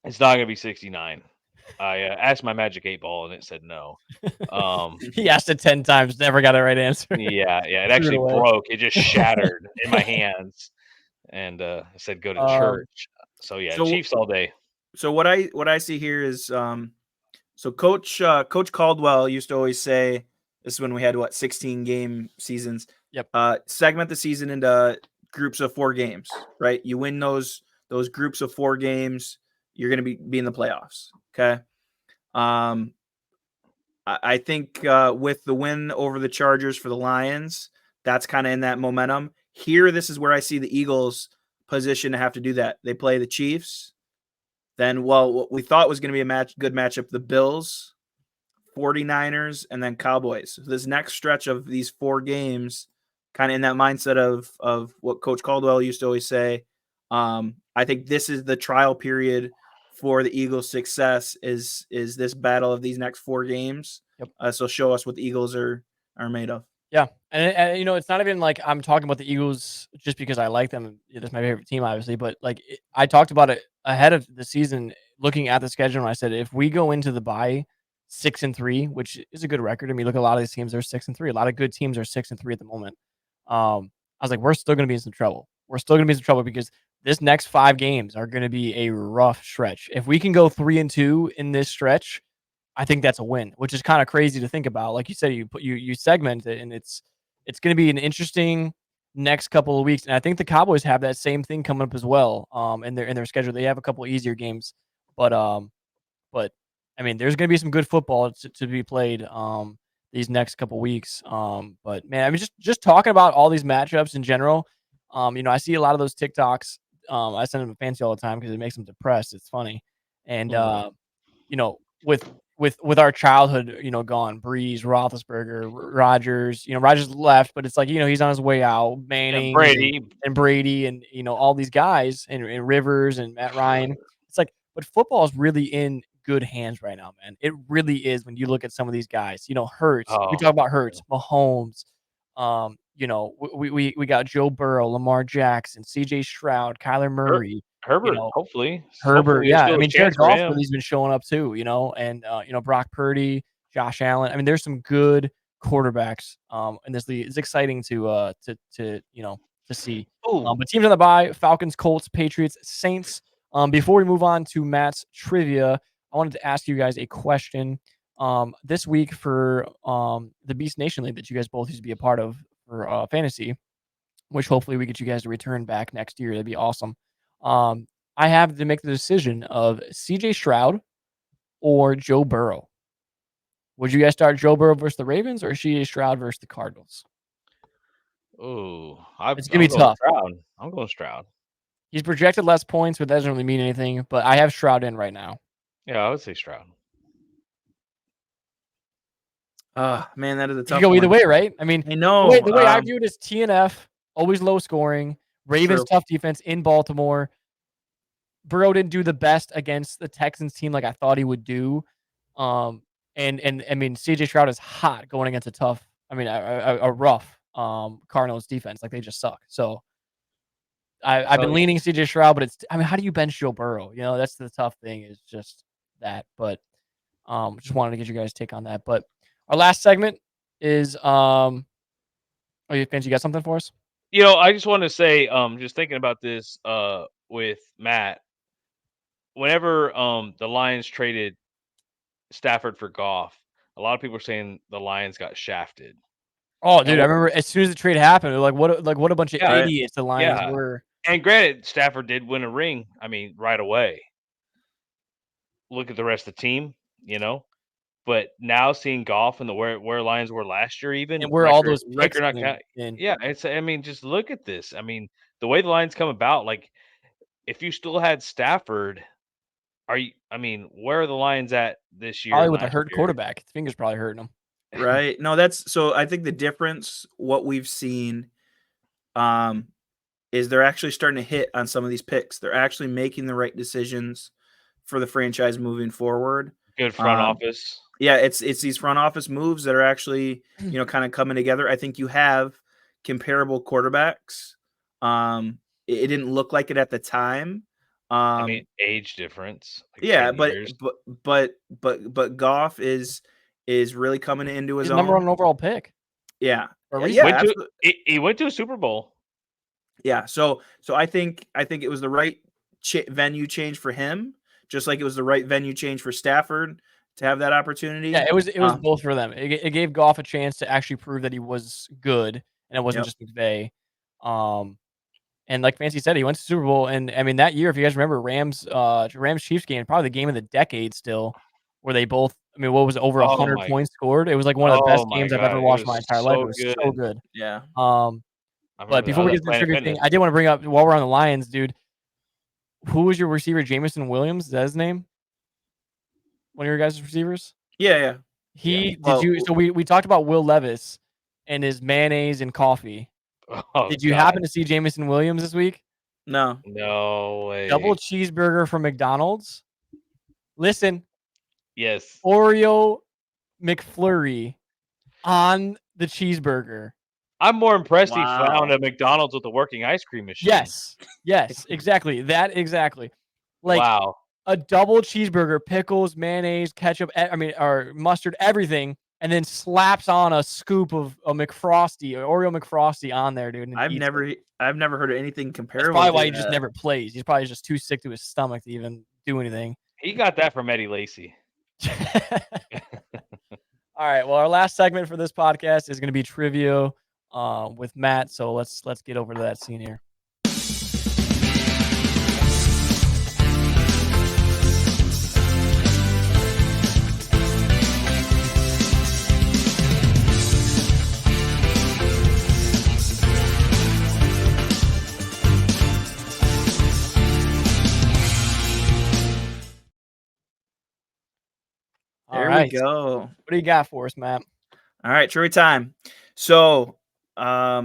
It's not gonna be 69. I asked my magic 8 ball and it said no. He asked it 10 times, never got the right answer. Yeah, it Threw it actually away. broke. It just shattered in my hands, and it said go to Um, church. So yeah, So Chiefs all day. so what I see here is so Coach Caldwell used to always say, this is when we had 16 game seasons. Yep. Segment the season into groups of 4 games, right? You win those groups of 4 games, you're going to be in the playoffs. Okay. I think with the win over the Chargers for the Lions, that's kind of in that momentum. Here, this is where I see the Eagles position to have to do that. They play the Chiefs. Then, what we thought was going to be a good matchup, the Bills, 49ers, and then Cowboys. So this next stretch of these 4 games, kind of in that mindset of what Coach Caldwell used to always say. I think this is the trial period for the Eagles' success is this battle of these next 4 games. Yep. So show us what the Eagles are made of. Yeah, and it's not even like I'm talking about the Eagles just because I like them. That's my favorite team, obviously. But I talked about it ahead of the season, looking at the schedule, and I said if we go into the bye 6-3, which is a good record. I mean, look at a lot of these teams; they're 6-3. A lot of good teams are 6-3 at the moment. I was like, we're still going to be in some trouble. We're still going to be in some trouble because this next 5 games are going to be a rough stretch. If we can go 3-2 in this stretch, I think that's a win, which is kind of crazy to think about. Like you said, you segment it, and it's going to be an interesting next couple of weeks. And I think the Cowboys have that same thing coming up as well. In their schedule, they have a couple easier games, but I mean, there's going to be some good football to be played these next couple weeks. But man, I mean, just talking about all these matchups in general. I see a lot of those TikToks. I send them to Fancy all the time because it makes them depressed. It's funny. And Mm. you know, with our childhood, gone, Breeze, Roethlisberger, Rodgers. Rodgers left, but it's like he's on his way out. And Manning and, Brady. and Brady and all these guys and Rivers and Matt Ryan. It's like, but football is really in good hands right now, man. It really is when you look at some of these guys. Hurts. We Oh, talk about Hurts, Mahomes. We got Joe Burrow, Lamar Jackson, C.J. Stroud, Kyler Her- Murray. You Herbert. know, Hopefully, Herbert, there's yeah. I still a mean, Jared chance for Goff him. really's been showing up too, and Brock Purdy, Josh Allen. I mean, there's some good quarterbacks in this league. It's exciting to see. Oh, But teams on the bye: Falcons, Colts, Patriots, Saints. Before we move on to Matt's trivia, I wanted to ask you guys a question. This week for the Beast Nation League that you guys both used to be a part of for fantasy, which hopefully we get you guys to return back next year. That'd be awesome. I have to make the decision of CJ Stroud or Joe Burrow. Would you guys start Joe Burrow versus the Ravens or CJ Stroud versus the Cardinals? I'm It's gonna be going tough. Stroud. I'm going Stroud. He's projected less points, but that doesn't really mean anything. But I have Stroud in right now. Yeah, I would say Stroud. Man, that is a You tough could go either one. way, right? I mean, I know. the way I view it is TNF, always low scoring. Ravens True. tough defense in Baltimore. Burrow didn't do the best against the Texans team like I thought he would do. And I mean, CJ Stroud is hot going against a rough Cardinals defense. Like they just suck. So I've been leaning CJ Stroud, but how do you bench Joe Burrow? That's the tough thing is just that. But just wanted to get you guys' take on that. But our last segment is oh, you fans, you got something for us? I just want to say, just thinking about this, with Matt, whenever the Lions traded Stafford for Goff, a lot of people are saying the Lions got shafted. Oh, And dude, I remember as soon as the trade happened, like what a bunch of Yeah, idiots the Lions yeah. were. And granted, Stafford did win a ring. I mean, right away. Look at the rest of the team, But now seeing Goff and the where Lions were last year, even And where all those picks record not came count. in. Yeah, just look at this. I mean, the way the Lions come about, like if you still had Stafford, where are the Lions at this year Probably and with a last hurt year? quarterback. His fingers probably hurting him. Right. No, so I think the difference, what we've seen, is they're actually starting to hit on some of these picks. They're actually making the right decisions for the franchise moving forward. Good front office. Yeah, it's these front office moves that are actually, kind of coming together. I think you have comparable quarterbacks. It didn't look like it at the time. Age difference. Like Yeah, 10 years. but Goff is really coming into his He's number own. 1 overall pick. Yeah. Yeah, absolutely. He went to a Super Bowl. Yeah, so I think it was the right venue change for him, just like it was the right venue change for Stafford to have that opportunity. Yeah, it was both for them. It gave Goff a chance to actually prove that he was good, and it wasn't just McVay. And like Fancy said, he went to Super Bowl, and I mean that year, if you guys remember, Rams Chiefs game, probably the game of the decade still, where they both. I mean, what was it, over 100 points scored? It was like one of the best games I've ever watched my entire life. It was so good. Yeah. But before we get to the trivia thing, I did want to bring up while we're on the Lions, dude. Who was your receiver? Jamison Williams? Is that his name? One of your guys' receivers? Yeah. So we talked about Will Levis and his mayonnaise and coffee. Did you happen to see Jamison Williams this week? No. No way. Double cheeseburger from McDonald's. Listen. Yes. Oreo McFlurry on the cheeseburger. I'm more impressed he found a McDonald's with a working ice cream machine. Yes, exactly. That exactly. Like wow. A double cheeseburger, pickles, mayonnaise, ketchup, or mustard, everything, and then slaps on a scoop of a McFrosty, Oreo McFrosty on there, dude. I've never heard of anything comparable. That's probably why he just never plays. He's probably just too sick to his stomach to even do anything. He got that from Eddie Lacy. All right. Well, our last segment for this podcast is going to be trivia with Matt. So let's get over to that scene here. Here we right. go. What do you got for us, Matt? All right, trivia time. So, are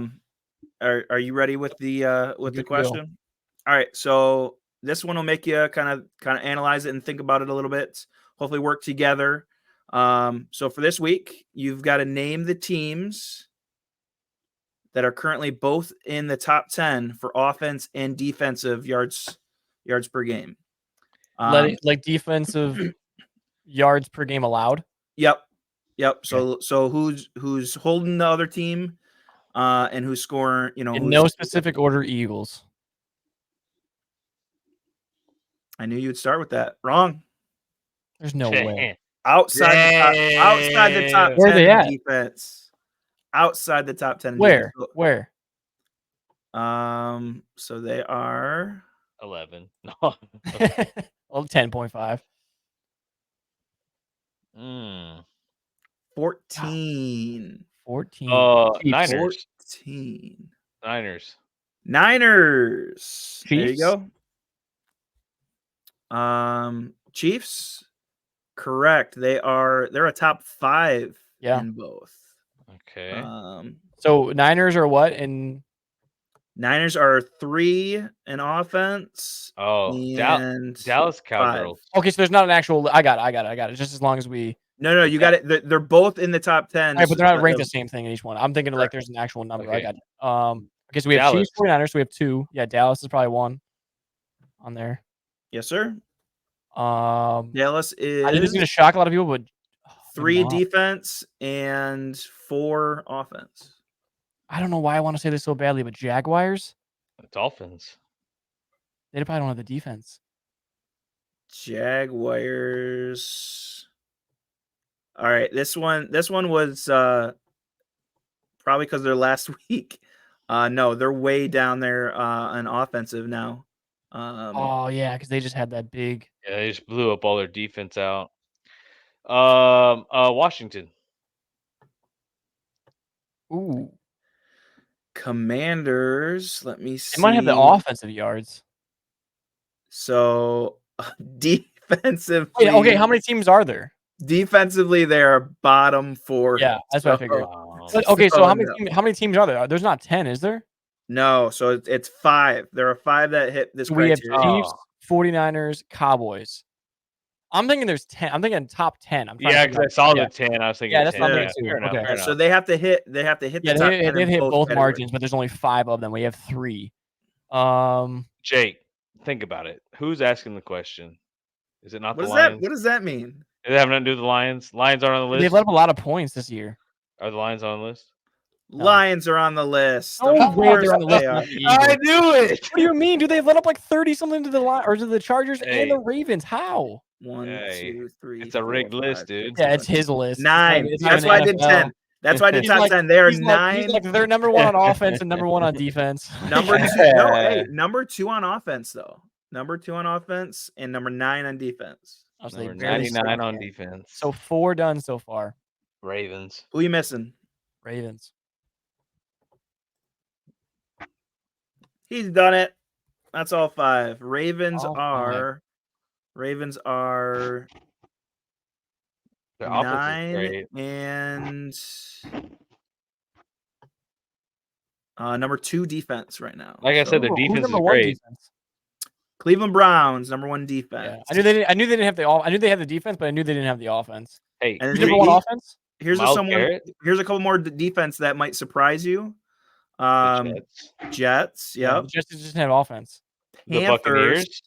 you ready with the Good to go. question? All right, so this one will make you kind of analyze it and think about it a little bit. Hopefully, work together. So for this week, you've got to name the teams that are currently both in the top 10 for offense and defensive yards per game. Like defensive yards per game allowed. Yep. Okay. So who's holding the other team, and who's scoring? In who's no specific order, Eagles. I knew you'd start with that. Wrong. There's no way. Outside the top Where are 10 they in at? defense. Outside the top 10 in Where? defense. Where? So they are 11. No. Well, 10.5. 14. 14. Chiefs. Niners. 14. Niners. There you Chiefs? go. Chiefs. Correct. They're a top 5 in both. Okay. So Niners are what? And Niners are 3 in offense. Oh, and Dallas 5. Cowgirls. okay, so there's not an actual. I got it. Just as long as we. No, you got it. They're both in the top 10. All right, but they're not ranked the same thing in each one. I'm thinking like there's an actual number. I Okay. got it. Okay, so we have Dallas. Chiefs, 49ers. So we have 2. Yeah, Dallas is probably 1 on there. Yes, sir. Dallas Dallas is. I think it's gonna shock a lot of people, but 3 defense and 4 offense. I don't know why I want to say this so badly, but Jaguars. Dolphins. They probably don't have the defense. Jaguars. All right, this one was probably because they're last week. No, they're way down there on offensive now. Oh yeah, because they just had that big. Yeah, they just blew up all their defense out. Washington. Ooh, Commanders. Let me see. they might have the offensive yards. So defensively. Wait, okay, how many teams are there? Defensively, they're bottom 4. Yeah, that's what I figured. Oh, But, okay, so So, how many teams are there? There's not 10, is there? No, so it's 5. There are 5 that hit this So we have criteria. Chiefs, 49ers, Cowboys. I'm thinking there's 10. I'm thinking top 10. I'm trying yeah, to because I saw the 10. I was thinking, Yeah, that's 10. what I'm Yeah, thinking too. fair enough. Okay. Fair So enough. they have to hit the Yeah, top 10 they in hit both both categories. margins, but there's only 5 of them. We have 3. Jake, think about it. Who's asking the question? Is it not What the does Lions? what does that mean? Does it have nothing to do with the Lions? Lions aren't on the They've list. let up a lot of points this year. Are the Lions on the list? No. Lions are on the list. No Of way course they're on the they list. are. Not the I Eagles. knew it. What do you mean? Dude, they've let up like 30 something to the or to the Chargers and the Hey. Ravens. How? 1, Hey, 2, 3. it's a rigged 4, list, 5, dude. 6, Yeah, 7, it's his list. 9. It's not That's even why I did NFL. 10. That's why I did He's top like, 10. They are he's 9. like they're number 1 on offense and number 1 on defense. Number 2. No, hey, number 2 on offense though. Number 2 on offense and number 9 on defense. Oh, so they Number barely 99 snuck on in. defense. So 4 done so far. Ravens. Who you missing? Ravens. He's done it. That's all 5. Ravens All are 9 Their offense is great. and number 2 defense right now. Like I said, their Who's defense is number 1 great. defense? Cleveland Browns, number 1 defense. Yeah, I knew they didn't have I knew they had the defense, but I knew they didn't have the offense. Hey, And Who's then number 1 offense? Here's Myles someone. Garrett? Here's a couple more defense that might surprise you. The Jets. Jets. Yeah, Yep. the Jets just didn't have offense. The Panthers.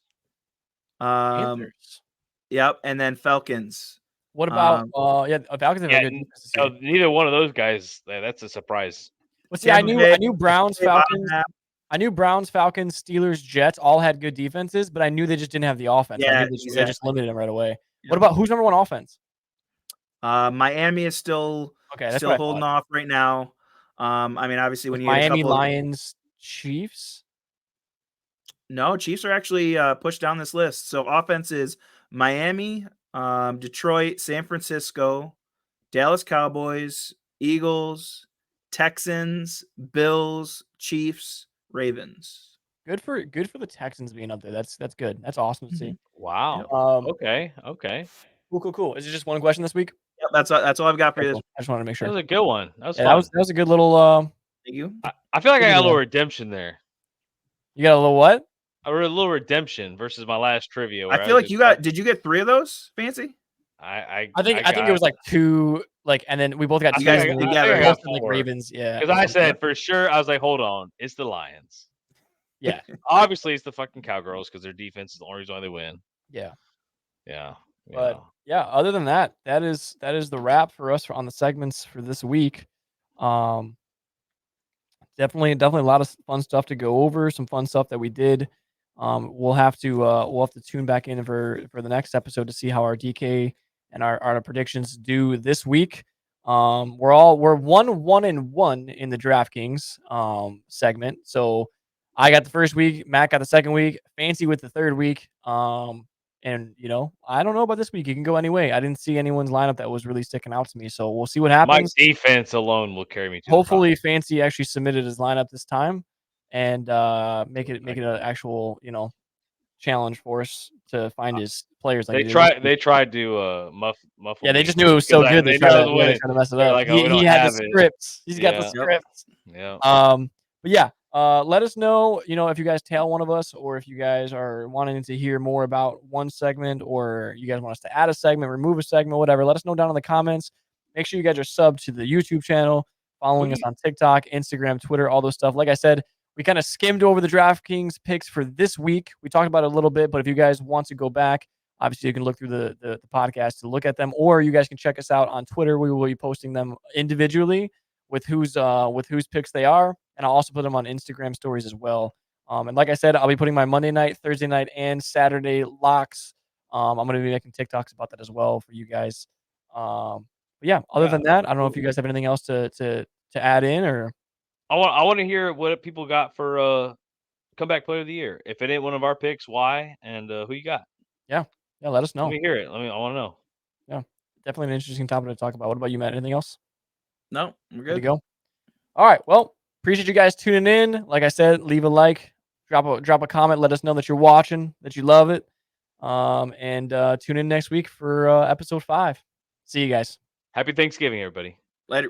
Buccaneers. Panthers. Yep. And then Falcons. What about Falcons have a good defense this No, year. neither one of those guys. That's a surprise. Well, see, I Tampa knew Bay, Browns, Tampa Bay Falcons. I knew Browns, Falcons, Steelers, Jets all had good defenses, but I knew they just didn't have the offense. Yeah, I knew they just limited them right away. Yeah. What about who's number 1 offense? Miami is still holding off right now. I mean, obviously, when you get Miami, Lions, Chiefs. No, Chiefs are actually pushed down this list. So offense is Miami, Detroit, San Francisco, Dallas Cowboys, Eagles, Texans, Bills, Chiefs, Ravens. Good for the Texans being up there. That's good. That's awesome to see. Wow. Um, Okay. Cool. Is it just one question this week? Yep, that's all I've got for Okay, you. cool. I just wanted to make That sure. was a good one. That was Yeah, fun. that was a good little. Thank you. I feel like I Good got a little one. redemption there. You got a little what? A little redemption versus my last trivia. Where I feel like you got. Did you get 3 of those, Fancy? I think it was like 2, like, and then we both got I 2. think guys I together, got both like 4. Ravens. Yeah. Because I said for sure, I was like, hold on, it's the Lions. Yeah. Obviously, it's the fucking Cowgirls because their defense is the only reason why they win. Yeah. Yeah. But yeah, other than that, that is the wrap for us on the segments for this week. Definitely a lot of fun stuff to go over. Some fun stuff that we did. We'll have to tune back in for the next episode to see how our DK and our predictions do this week. We're 1-1-1 in the DraftKings segment. So I got the first week, Matt got the second week, Fancy with the third week. And I don't know about this week. It can go any way. I didn't see anyone's lineup that was really sticking out to me. So we'll see what happens. My defense alone will carry me to Hopefully, Fancy actually submitted his lineup this time, and make it an actual challenge for us to find his players. Like They tried to muffle. Yeah, they me just knew it was so good. they knew I was winning. To mess it They're up. like, oh, we don't He had the have it. scripts. He's got the Yeah. scripts. Yeah. But yeah, let us know, if you guys tail one of us, or if you guys are wanting to hear more about one segment, or you guys want us to add a segment, remove a segment, whatever. Let us know down in the comments. Make sure you guys are subbed to the YouTube channel, following us on TikTok, Instagram, Twitter, all those stuff. Like I said, we kind of skimmed over the DraftKings picks for this week. We talked about it a little bit, but if you guys want to go back, obviously you can look through the podcast to look at them, or you guys can check us out on Twitter. We will be posting them individually with whose picks they are, and I'll also put them on Instagram stories as well. And like I said, I'll be putting my Monday night, Thursday night, and Saturday locks. I'm going to be making TikToks about that as well for you guys. But yeah, other than that, I don't know if you guys have anything else to add in, or I want to hear what people got for comeback player of the year. If it ain't one of our picks, why and who you got? Yeah, let us know. Let me hear it. I want to know. Yeah, definitely an interesting topic to talk about. What about you, Matt? Anything else? No, we're Good to good. go. All right. Well, appreciate you guys tuning in. Like I said, leave a like, drop a comment, let us know that you're watching, that you love it. And tune in next week for episode 5. See you guys. Happy Thanksgiving, everybody. Later.